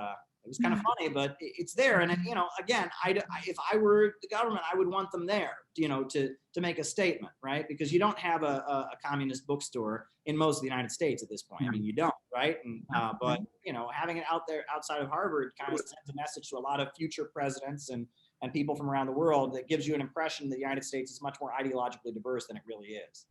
kind of funny, but it's there. And you know, again, if I were the government, I would want them there, you know, to make a statement, right? Because you don't have a communist bookstore in most of the United States at this point. I mean, you don't, right? And but you know, having it out there outside of Harvard kind of sends a message to a lot of future presidents and people from around the world that gives you an impression that the United States is much more ideologically diverse than it really is.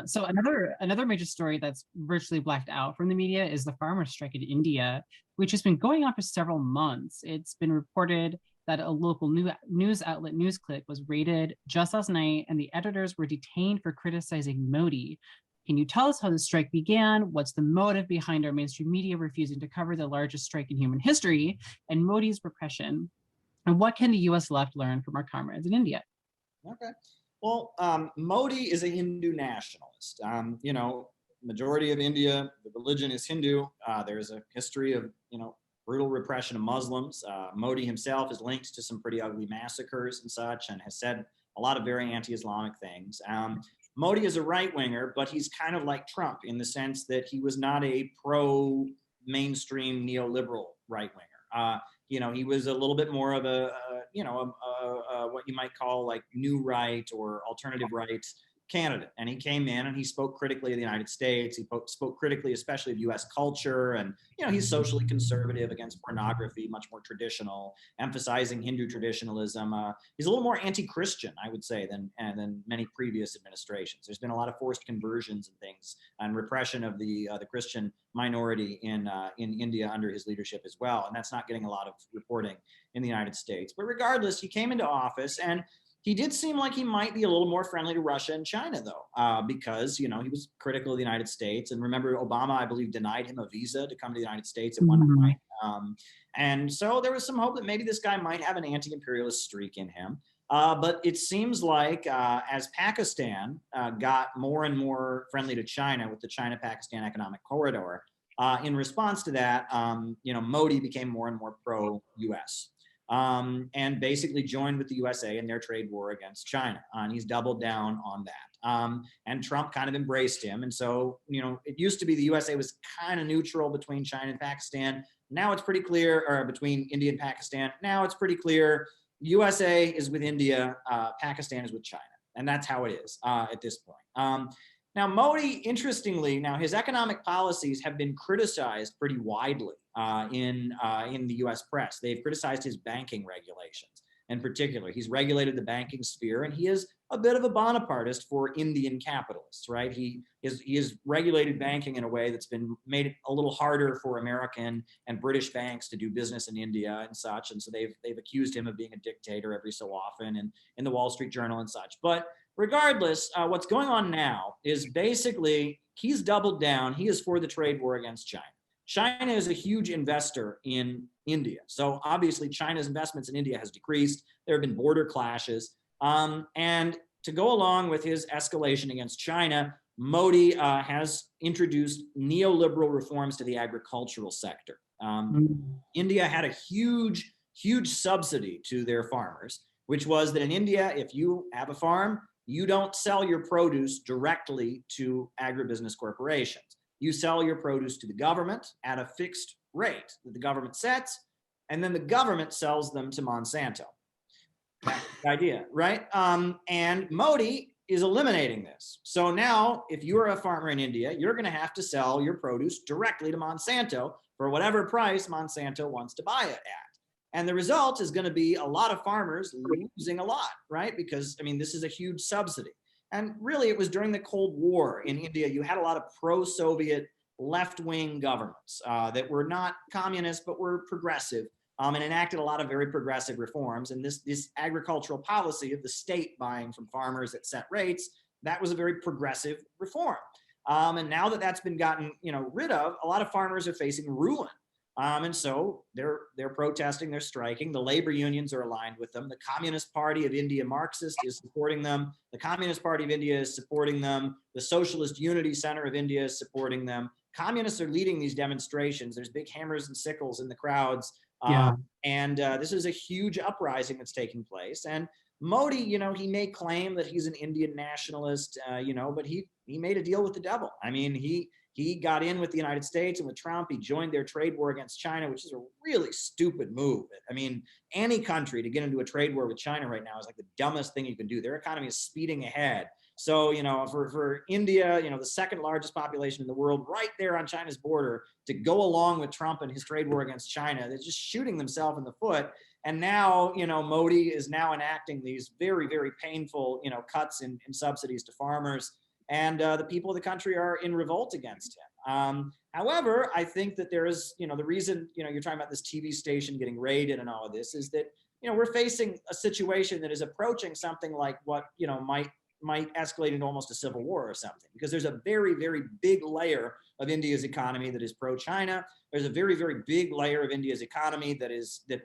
So another major story that's virtually blacked out from the media is the farmers' strike in India, which has been going on for several months. It's been reported that a local news outlet, NewsClick, was raided just last night, and the editors were detained for criticizing Modi. Can you tell us how the strike began? What's the motive behind our mainstream media refusing to cover the largest strike in human history and Modi's repression? And what can the US left learn from our comrades in India? Okay. Well, Modi is a Hindu nationalist. You know, majority of India, the religion is Hindu. There's a history of, you know, brutal repression of Muslims. Modi himself is linked to some pretty ugly massacres and such, and has said a lot of very anti-Islamic things. Modi is a right-winger, but he's kind of like Trump in the sense that he was not a pro-mainstream neoliberal right-winger. You know, he was a little bit more of what you might call like new right or alternative right candidate. And he came in and he spoke critically of the United States. He spoke critically, especially of US culture. And, you know, he's socially conservative, against pornography, much more traditional, emphasizing Hindu traditionalism. He's a little more anti-Christian, I would say, than many previous administrations. There's been a lot of forced conversions and things and repression of the Christian minority in India under his leadership as well. And that's not getting a lot of reporting in the United States. But regardless, he came into office and he did seem like he might be a little more friendly to Russia and China, though, because, you know, he was critical of the United States. And remember, Obama, I believe, denied him a visa to come to the United States at one point. And so there was some hope that maybe this guy might have an anti-imperialist streak in him. But it seems like as Pakistan got more and more friendly to China with the China-Pakistan economic corridor, in response to that, you know, Modi became more and more pro-US. And basically joined with the USA in their trade war against China. And he's doubled down on that. And Trump kind of embraced him. And so, you know, it used to be the USA was kind of neutral between China and Pakistan. Now it's pretty clear, or between India and Pakistan. Now it's pretty clear USA is with India, Pakistan is with China. And that's how it is at this point. Now, Modi, interestingly, his economic policies have been criticized pretty widely in the U.S. press. They've criticized his banking regulations. In particular, he's regulated the banking sphere, and he is a bit of a Bonapartist for Indian capitalists, right? He has regulated banking in a way that's been made it a little harder for American and British banks to do business in India and such. And so they've accused him of being a dictator every so often, and in the Wall Street Journal and such. But regardless, what's going on now is basically he's doubled down. He is for the trade war against China. China is a huge investor in India. So obviously China's investments in India has decreased. There have been border clashes. And to go along with his escalation against China, Modi has introduced neoliberal reforms to the agricultural sector. India had a huge subsidy to their farmers, which was that in India, if you have a farm, you don't sell your produce directly to agribusiness corporations. You sell your produce to the government at a fixed rate that the government sets, and then the government sells them to Monsanto. That's the idea, right? And Modi is eliminating this. So now, if you're a farmer in India, you're going to have to sell your produce directly to Monsanto for whatever price Monsanto wants to buy it at. And the result is going to be a lot of farmers losing a lot, right? Because, I mean, this is a huge subsidy. And really, it was during the Cold War in India, you had a lot of pro-Soviet left-wing governments that were not communist, but were progressive, and enacted a lot of very progressive reforms. And this agricultural policy of the state buying from farmers at set rates, that was a very progressive reform. And now that that's been gotten rid of, a lot of farmers are facing ruin. And so they're protesting, they're striking. The labor unions are aligned with them. The Communist Party of India, Marxist, is supporting them. The Communist Party of India is supporting them. The Socialist Unity Center of India is supporting them. Communists are leading these demonstrations. There's big hammers and sickles in the crowds. And this is a huge uprising that's taking place. And Modi, he may claim that he's an Indian nationalist, but he made a deal with the devil. I mean, he got in with the United States, and with Trump, he joined their trade war against China, which is a really stupid move. I mean, any country to get into a trade war with China right now is like the dumbest thing you can do. Their economy is speeding ahead. So, for India, the second largest population in the world, right there on China's border, to go along with Trump and his trade war against China, they're just shooting themselves in the foot. And now, Modi is now enacting these very, very painful, cuts in subsidies to farmers. And the people of the country are in revolt against him. However, I think that there is, the reason, you're talking about this TV station getting raided and all of this is that, we're facing a situation that is approaching something like what, might escalate into almost a civil war or something, because there's a very, very big layer of India's economy that is pro-China. There's a very, very big layer of India's economy that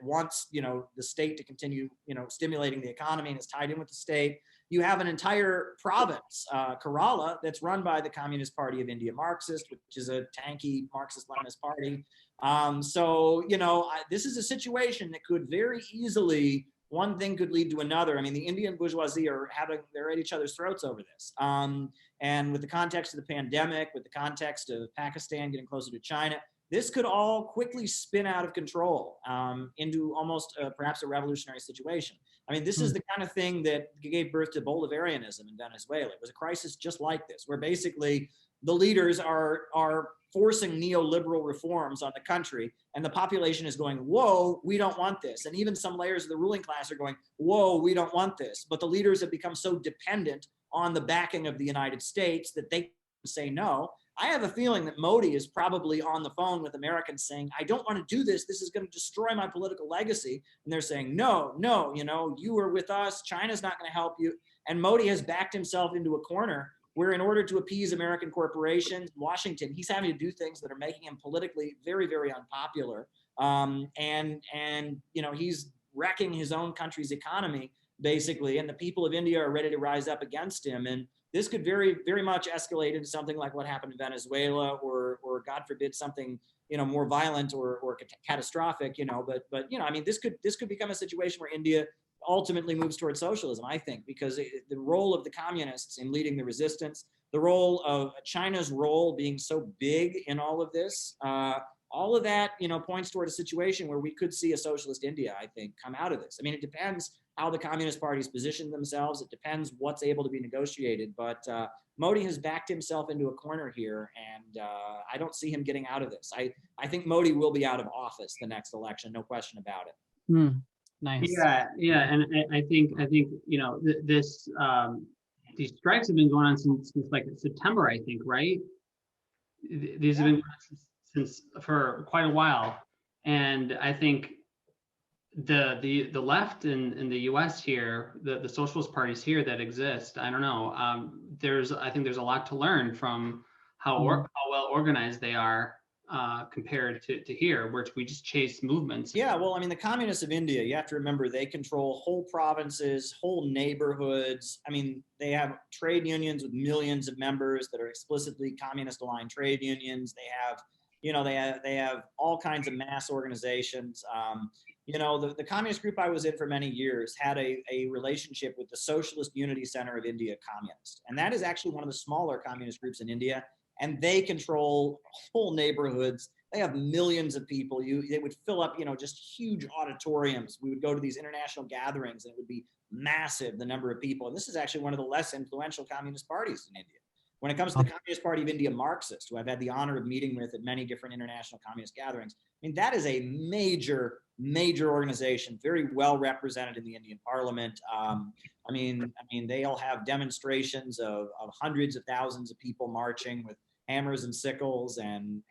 wants, the state to continue, stimulating the economy and is tied in with the state. You have an entire province, Kerala, that's run by the Communist Party of India, Marxist, which is a tanky Marxist-Leninist party. This is a situation that could very easily, one thing could lead to another. I mean, the Indian bourgeoisie they're at each other's throats over this. And with the context of the pandemic, with the context of Pakistan getting closer to China, this could all quickly spin out of control into almost perhaps a revolutionary situation. I mean, this is the kind of thing that gave birth to Bolivarianism in Venezuela. It was a crisis just like this, where basically the leaders are forcing neoliberal reforms on the country, and the population is going, whoa, we don't want this. And even some layers of the ruling class are going, whoa, we don't want this. But the leaders have become so dependent on the backing of the United States that they say no. I have a feeling that Modi is probably on the phone with Americans saying, I don't want to do this. This is going to destroy my political legacy. And they're saying, no, you are with us. China's not going to help you. And Modi has backed himself into a corner where, in order to appease American corporations, Washington, he's having to do things that are making him politically very, very unpopular. He's wrecking his own country's economy, basically. And the people of India are ready to rise up against him. And this could very, very much escalate into something like what happened in Venezuela, or God forbid, something more violent or catastrophic. But I mean, this could become a situation where India ultimately moves towards socialism, I think, because the role of the communists in leading the resistance, the role of China's role being so big in all of this, all of that, points toward a situation where we could see a socialist India, I think, come out of this. I mean, it depends how the Communist parties position themselves. It depends what's able to be negotiated. But Modi has backed himself into a corner here, and I don't see him getting out of this. I think Modi will be out of office the next election, no question about it. Nice. Yeah, and I think this these strikes have been going on since like September, I think, right? These have been going on since for quite a while, and I think the left in the U.S. here, the socialist parties here that exist, I don't know. I think there's a lot to learn from how well organized they are. Compared to here, where we just chase movements. Yeah, well, I mean, the communists of India, you have to remember, they control whole provinces, whole neighborhoods. I mean, they have trade unions with millions of members that are explicitly communist-aligned trade unions. They have, they have all kinds of mass organizations. The communist group I was in for many years had a relationship with the Socialist Unity Center of India Communist, and that is actually one of the smaller communist groups in India. and they control whole neighborhoods. They have millions of people. They would fill up, just huge auditoriums. We would go to these international gatherings, and it would be massive, the number of people. And this is actually one of the less influential communist parties in India. When it comes to the Communist Party of India Marxists, who I've had the honor of meeting with at many different international communist gatherings, I mean, that is a major, major organization, very well represented in the Indian parliament. I mean, they'll have demonstrations of hundreds of thousands of people marching with hammers and sickles, and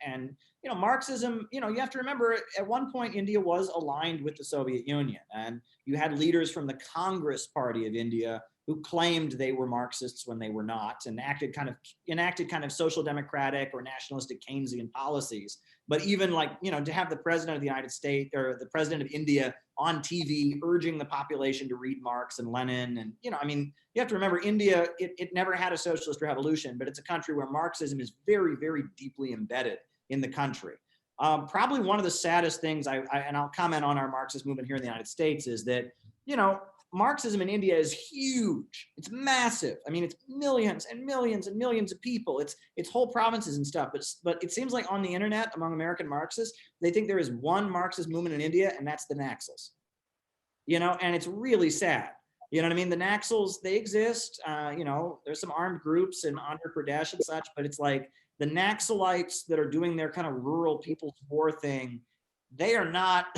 Marxism, you have to remember, at one point India was aligned with the Soviet Union, and you had leaders from the Congress Party of India who claimed they were Marxists when they were not, and enacted kind of social democratic or nationalistic Keynesian policies. But even to have the president of the United States or the president of India on TV urging the population to read Marx and Lenin, and you have to remember, India, it never had a socialist revolution, but it's a country where Marxism is very, very deeply embedded in the country. Probably one of the saddest things, and I'll comment on our Marxist movement here in the United States, is that Marxism in India is huge. It's massive. I mean, it's millions and millions and millions of people. It's whole provinces and stuff. But it seems like on the internet, among American Marxists, they think there is one Marxist movement in India, and that's the Naxals. And it's really sad. You know what I mean? The Naxals, they exist. There's some armed groups in Andhra Pradesh and such, but it's like the Naxalites that are doing their kind of rural people's war thing, they are not...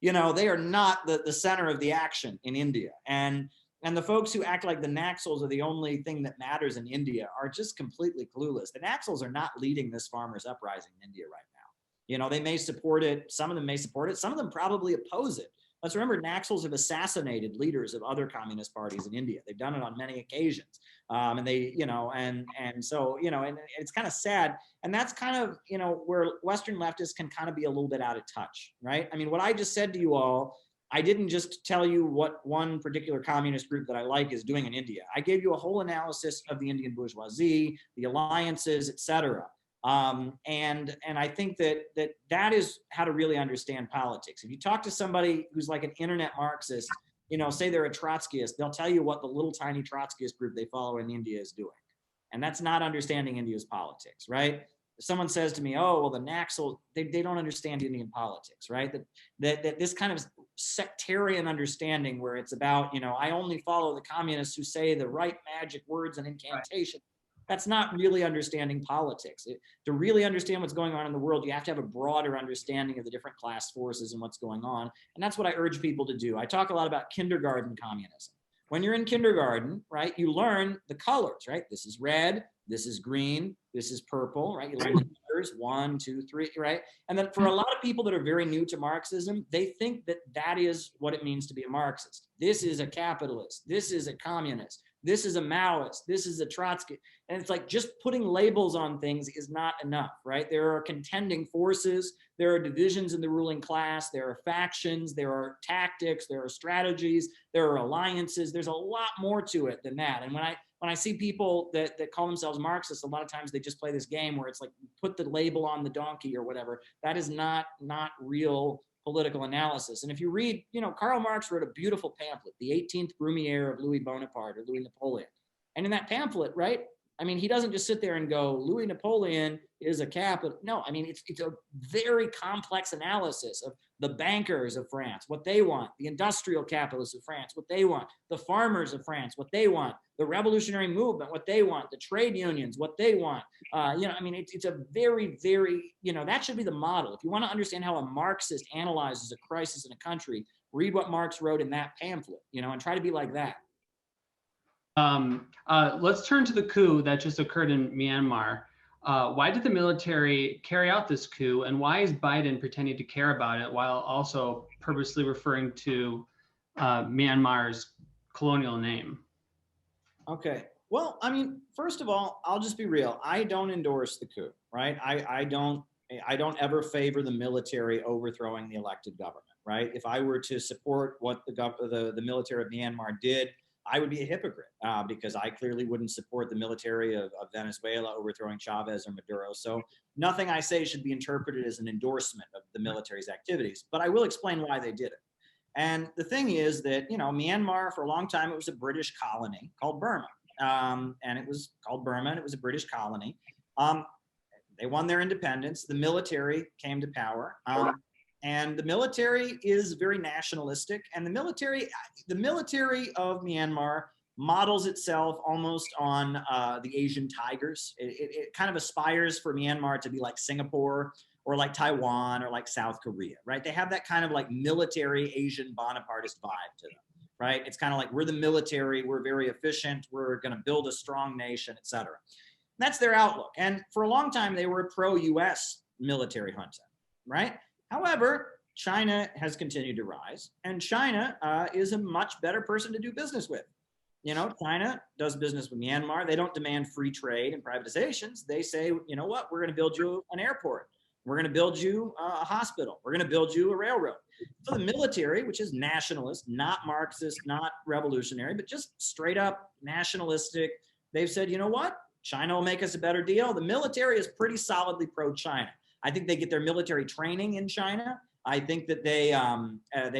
they are not the center of the action in India. And the folks who act like the Naxals are the only thing that matters in India are just completely clueless. The Naxals are not leading this farmers' uprising in India right now. They may support it. Some of them may support it. Some of them probably oppose it. Let's remember, Naxals have assassinated leaders of other communist parties in India. They've done it on many occasions. And so it's kind of sad. And that's kind of, where Western leftists can kind of be a little bit out of touch, right? I mean, what I just said to you all, I didn't just tell you what one particular communist group that I like is doing in India. I gave you a whole analysis of the Indian bourgeoisie, the alliances, et cetera. And I think that is how to really understand politics. If you talk to somebody who's like an internet Marxist, say they're a Trotskyist, they'll tell you what the little tiny Trotskyist group they follow in India is doing. And that's not understanding India's politics, right? If someone says to me, oh, well, the Naxal, they don't understand Indian politics, right? That this kind of sectarian understanding where it's about, I only follow the communists who say the right magic words and incantation. That's not really understanding politics. To really understand what's going on in the world, you have to have a broader understanding of the different class forces and what's going on. And that's what I urge people to do. I talk a lot about kindergarten communism. When you're in kindergarten, right, you learn the colors, right? This is red, this is green, this is purple, right? You learn the colors, 1, 2, 3, right? And then for a lot of people that are very new to Marxism, they think that is what it means to be a Marxist. This is a capitalist. This is a communist. This is a Maoist, this is a Trotsky. And it's like just putting labels on things is not enough, right? There are contending forces, there are divisions in the ruling class, there are factions, there are tactics, there are strategies, there are alliances. There's a lot more to it than that. And when I see people that call themselves Marxists, a lot of times they just play this game where it's like, put the label on the donkey or whatever. That is not real political analysis. And if you read, Karl Marx wrote a beautiful pamphlet, The 18th Brumaire of Louis Bonaparte or Louis Napoleon. And in that pamphlet, right, I mean, he doesn't just sit there and go, Louis Napoleon is a capital. No, I mean, it's a very complex analysis of the bankers of France, what they want, the industrial capitalists of France, what they want, the farmers of France, what they want, the revolutionary movement, what they want, the trade unions, what they want. I mean, it's a very, very, that should be the model. If you want to understand how a Marxist analyzes a crisis in a country, read what Marx wrote in that pamphlet, and try to be like that. Let's turn to the coup that just occurred in Myanmar. Why did the military carry out this coup, and why is Biden pretending to care about it while also purposely referring to Myanmar's colonial name? Okay. Well, I mean, first of all, I'll just be real. I don't endorse the coup, right? I don't ever favor the military overthrowing the elected government, right? If I were to support what the military of Myanmar did, I would be a hypocrite because I clearly wouldn't support the military of Venezuela overthrowing Chavez or Maduro. So nothing I say should be interpreted as an endorsement of the military's activities, but I will explain why they did it. And the thing is that, Myanmar, for a long time, it was a British colony called Burma. And it was called Burma, and it was a British colony. They won their independence. The military came to power. And the military is very nationalistic. And the military of Myanmar models itself almost on the Asian tigers. It kind of aspires for Myanmar to be like Singapore or like Taiwan or like South Korea, right? They have that kind of like military Asian Bonapartist vibe to them, right? It's kind of like, we're the military, we're very efficient, we're going to build a strong nation, et cetera. That's their outlook. And for a long time, they were a pro-US military junta, right? However, China has continued to rise, and China is a much better person to do business with. You know, China does business with Myanmar. They don't demand free trade and privatizations. They say, you know what, we're going to build you an airport. We're going to build you a hospital. We're going to build you a railroad. So the military, which is nationalist, not Marxist, not revolutionary, but just straight up nationalistic, they've said, you know what, China will make us a better deal. The military is pretty solidly pro-China. I think they get their military training in China. I think that they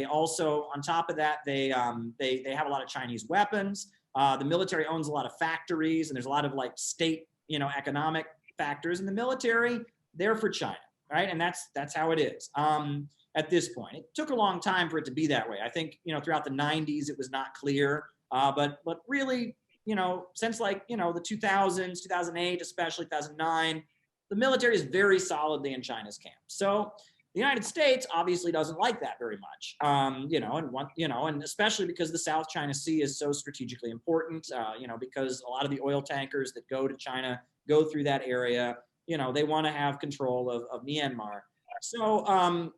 also, on top of that, they have a lot of Chinese weapons. The military owns a lot of factories, and there's a lot of like state, economic factors in the military. They're for China, right? And that's how it is at this point. It took a long time for it to be that way. I think throughout the 90s it was not clear, but really since like the 2000s, 2008, especially 2009, the military is very solidly in China's camp. So the United States obviously doesn't like that very much, and especially because the South China Sea is so strategically important, because a lot of the oil tankers that go to China go through that area. They want to have control of Myanmar. So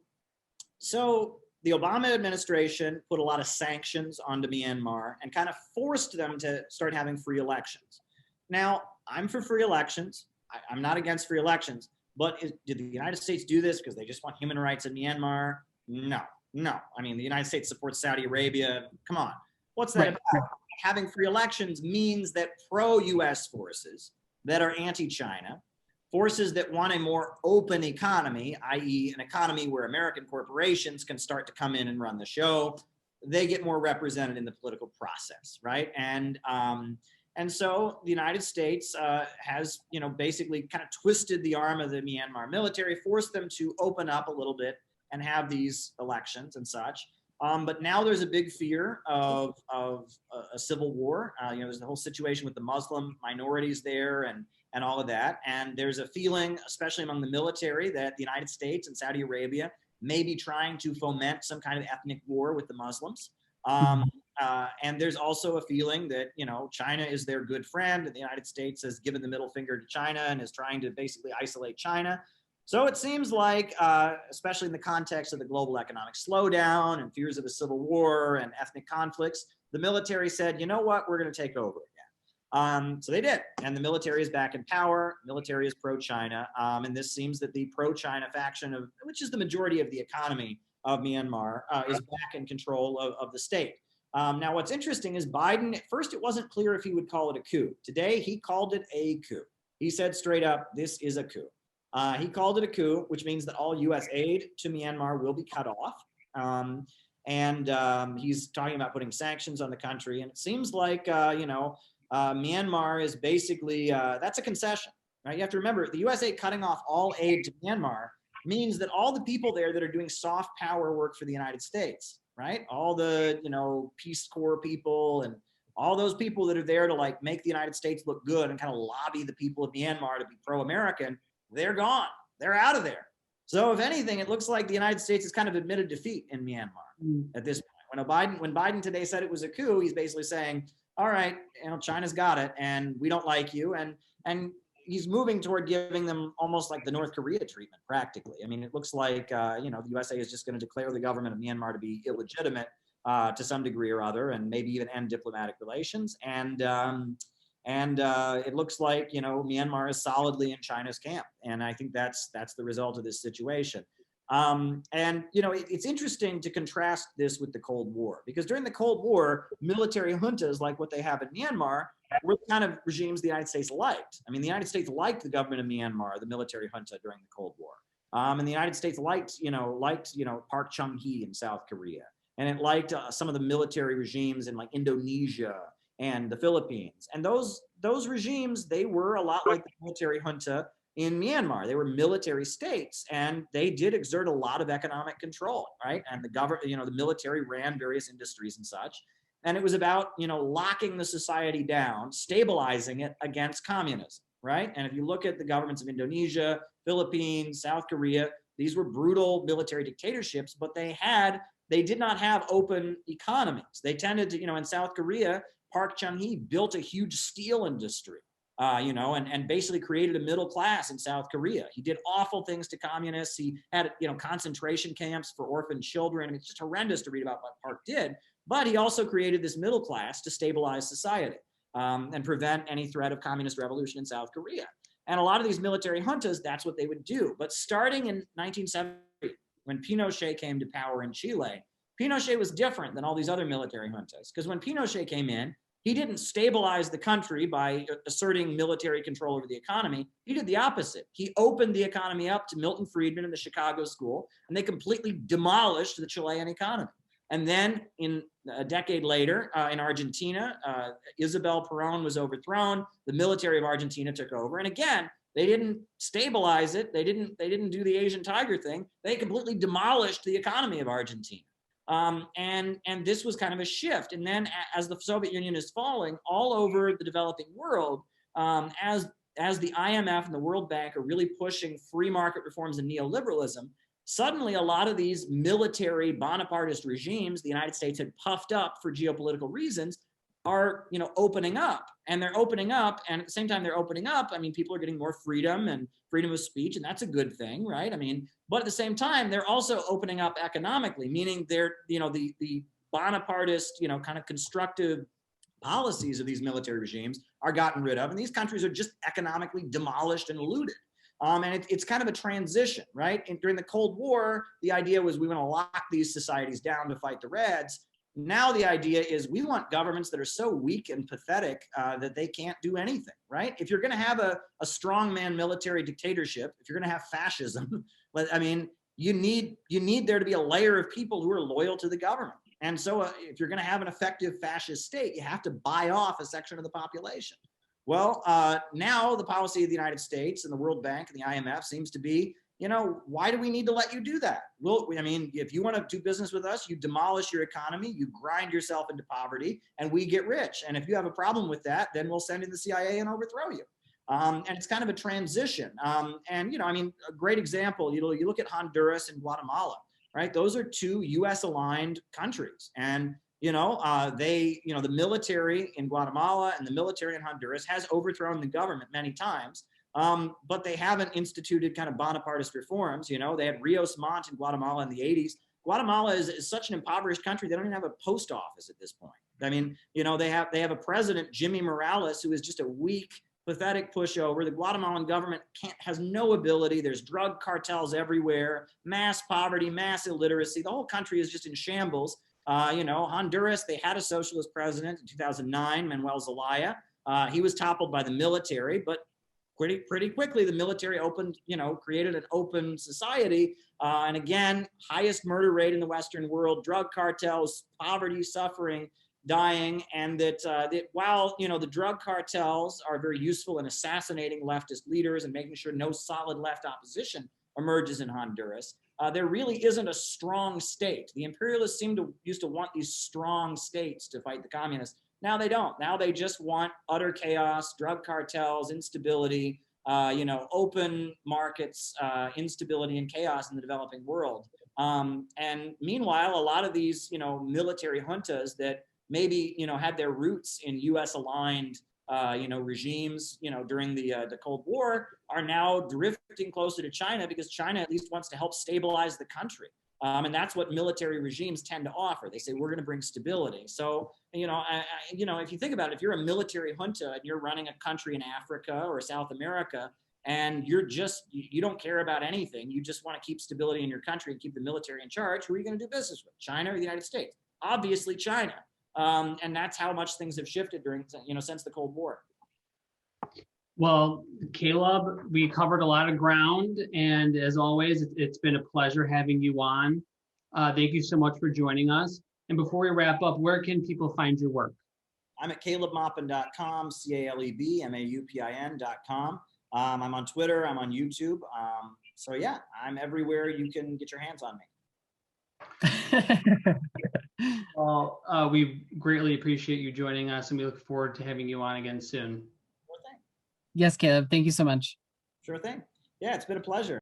the Obama administration put a lot of sanctions onto Myanmar and kind of forced them to start having free elections. Now, I'm for free elections. I'm not against free elections. But did the United States do this because they just want human rights in Myanmar? No. I mean, the United States supports Saudi Arabia. Come on. What's that about? Having free elections means that pro-US forces that are anti-China, forces that want a more open economy, i.e. an economy where American corporations can start to come in and run the show, they get more represented in the political process, right? And so the United States has, basically kind of twisted the arm of the Myanmar military, forced them to open up a little bit and have these elections and such. But now there's a big fear of a civil war. There's the whole situation with the Muslim minorities there and all of that. And there's a feeling, especially among the military, that the United States and Saudi Arabia may be trying to foment some kind of ethnic war with the Muslims. And there's also a feeling that, China is their good friend, and the United States has given the middle finger to China and is trying to basically isolate China. So it seems like, especially in the context of the global economic slowdown and fears of a civil war and ethnic conflicts, the military said, you know what, we're going to take over again. So they did. And the military is back in power. Military is pro-China. And this seems that the pro-China faction, which is the majority of the economy of Myanmar, is back in control of the state. Now, what's interesting is Biden, at first it wasn't clear if he would call it a coup. Today, he called it a coup. He said straight up, this is a coup. He called it a coup, which means that all U.S. aid to Myanmar will be cut off. He's talking about putting sanctions on the country. And it seems like, Myanmar is basically, that's a concession, right? You have to remember, the U.S. aid cutting off all aid to Myanmar means that all the people there that are doing soft power work for the United States, right? All the, Peace Corps people and all those people that are there to like make the United States look good and kind of lobby the people of Myanmar to be pro-American, they're gone. They're out of there. So if anything, it looks like the United States has kind of admitted defeat in Myanmar at this point. When Biden today said it was a coup, he's basically saying, all right, China's got it and we don't like you. And he's moving toward giving them almost like the North Korea treatment, practically. I mean, it looks like, the USA is just going to declare the government of Myanmar to be illegitimate to some degree or other, and maybe even end diplomatic relations. And it looks like, Myanmar is solidly in China's camp. And I think that's the result of this situation. It's interesting to contrast this with the Cold War, because during the Cold War, military juntas like what they have in Myanmar were the kind of regimes the United States liked. I mean, the United States liked the government of Myanmar, the military junta during the Cold War. And the United States liked Park Chung-hee in South Korea. And it liked some of the military regimes in like Indonesia and the Philippines. And those regimes, they were a lot like the military junta in Myanmar. They were military states, and they did exert a lot of economic control, right? And the government, the military ran various industries and such. And it was about, locking the society down, stabilizing it against communism, right? And if you look at the governments of Indonesia, Philippines, South Korea, these were brutal military dictatorships, but they did not have open economies. They tended to, in South Korea, Park Chung-hee built a huge steel industry, and basically created a middle class in South Korea. He did awful things to communists. He had, concentration camps for orphan children. I mean, it's just horrendous to read about what Park did, but he also created this middle class to stabilize society and prevent any threat of communist revolution in South Korea. And a lot of these military juntas, that's what they would do. But starting in 1970, when Pinochet came to power in Chile, Pinochet was different than all these other military juntas, because when Pinochet came in, he didn't stabilize the country by asserting military control over the economy. He did the opposite. He opened the economy up to Milton Friedman and the Chicago School, and they completely demolished the Chilean economy. And then in a decade later, in Argentina, Isabel Perón was overthrown. The military of Argentina took over. And again, they didn't stabilize it. They didn't do the Asian tiger thing. They completely demolished the economy of Argentina. And this was kind of a shift. And then as the Soviet Union is falling all over the developing world, as the IMF and the World Bank are really pushing free market reforms and neoliberalism, suddenly a lot of these military Bonapartist regimes the United States had puffed up for geopolitical reasons are, opening up. And they're opening up, and at the same time they're opening up, I mean, people are getting more freedom and freedom of speech, and that's a good thing, right? I mean, but at the same time, they're also opening up economically, meaning they're, the Bonapartist, kind of constructive policies of these military regimes are gotten rid of, and these countries are just economically demolished and looted. And it's kind of a transition, right? And during the Cold War, the idea was we want to lock these societies down to fight the Reds. Now the idea is we want governments that are so weak and pathetic that they can't do anything, right? If you're going to have a strongman military dictatorship, if you're going to have fascism, I mean, you need there to be a layer of people who are loyal to the government. And so if you're going to have an effective fascist state, you have to buy off a section of the population. Well, now the policy of the United States and the World Bank and the IMF seems to be, why do we need to let you do that? Well, I mean, if you want to do business with us, you demolish your economy, you grind yourself into poverty, and we get rich. And if you have a problem with that, then we'll send in the CIA and overthrow you. And it's kind of a transition. And, a great example, you look at Honduras and Guatemala, right? Those are two US aligned countries. And the military in Guatemala and the military in Honduras has overthrown the government many times, but they haven't instituted kind of Bonapartist reforms. They had Rios Montt in Guatemala in the 80s. Guatemala is such an impoverished country, they don't even have a post office at this point. I mean, they have a president, Jimmy Morales, who is just a weak, pathetic pushover. The Guatemalan government has no ability. There's drug cartels everywhere, mass poverty, mass illiteracy. The whole country is just in shambles. Honduras, they had a socialist president in 2009, Manuel Zelaya. He was toppled by the military, but pretty quickly the military created an open society. And again, highest murder rate in the Western world, drug cartels, poverty, suffering, dying. And that while, the drug cartels are very useful in assassinating leftist leaders and making sure no solid left opposition emerges in Honduras, there really isn't a strong state. The imperialists used to want these strong states to fight the communists. Now they don't. Now they just want utter chaos, drug cartels, instability, open markets, instability and chaos in the developing world. And meanwhile, a lot of these, military juntas that maybe, had their roots in US aligned regimes, during the Cold War are now drifting closer to China because China at least wants to help stabilize the country. And that's what military regimes tend to offer. They say, we're going to bring stability. So, if you think about it, if you're a military junta and you're running a country in Africa or South America, and you don't care about anything, you just want to keep stability in your country and keep the military in charge, who are you going to do business with? China or the United States? Obviously China. And that's how much things have shifted since the Cold War. Well, Caleb, we covered a lot of ground, and as always, it's been a pleasure having you on. Thank you so much for joining us. And before we wrap up, where can people find your work? I'm at calebmaupin.com, CalebMaupin.com. I'm on Twitter. I'm on YouTube. So yeah, I'm everywhere you can get your hands on me. Well, we greatly appreciate you joining us, and we look forward to having you on again soon. Sure thing. Yes, Caleb, thank you so much. Sure thing. Yeah, it's been a pleasure.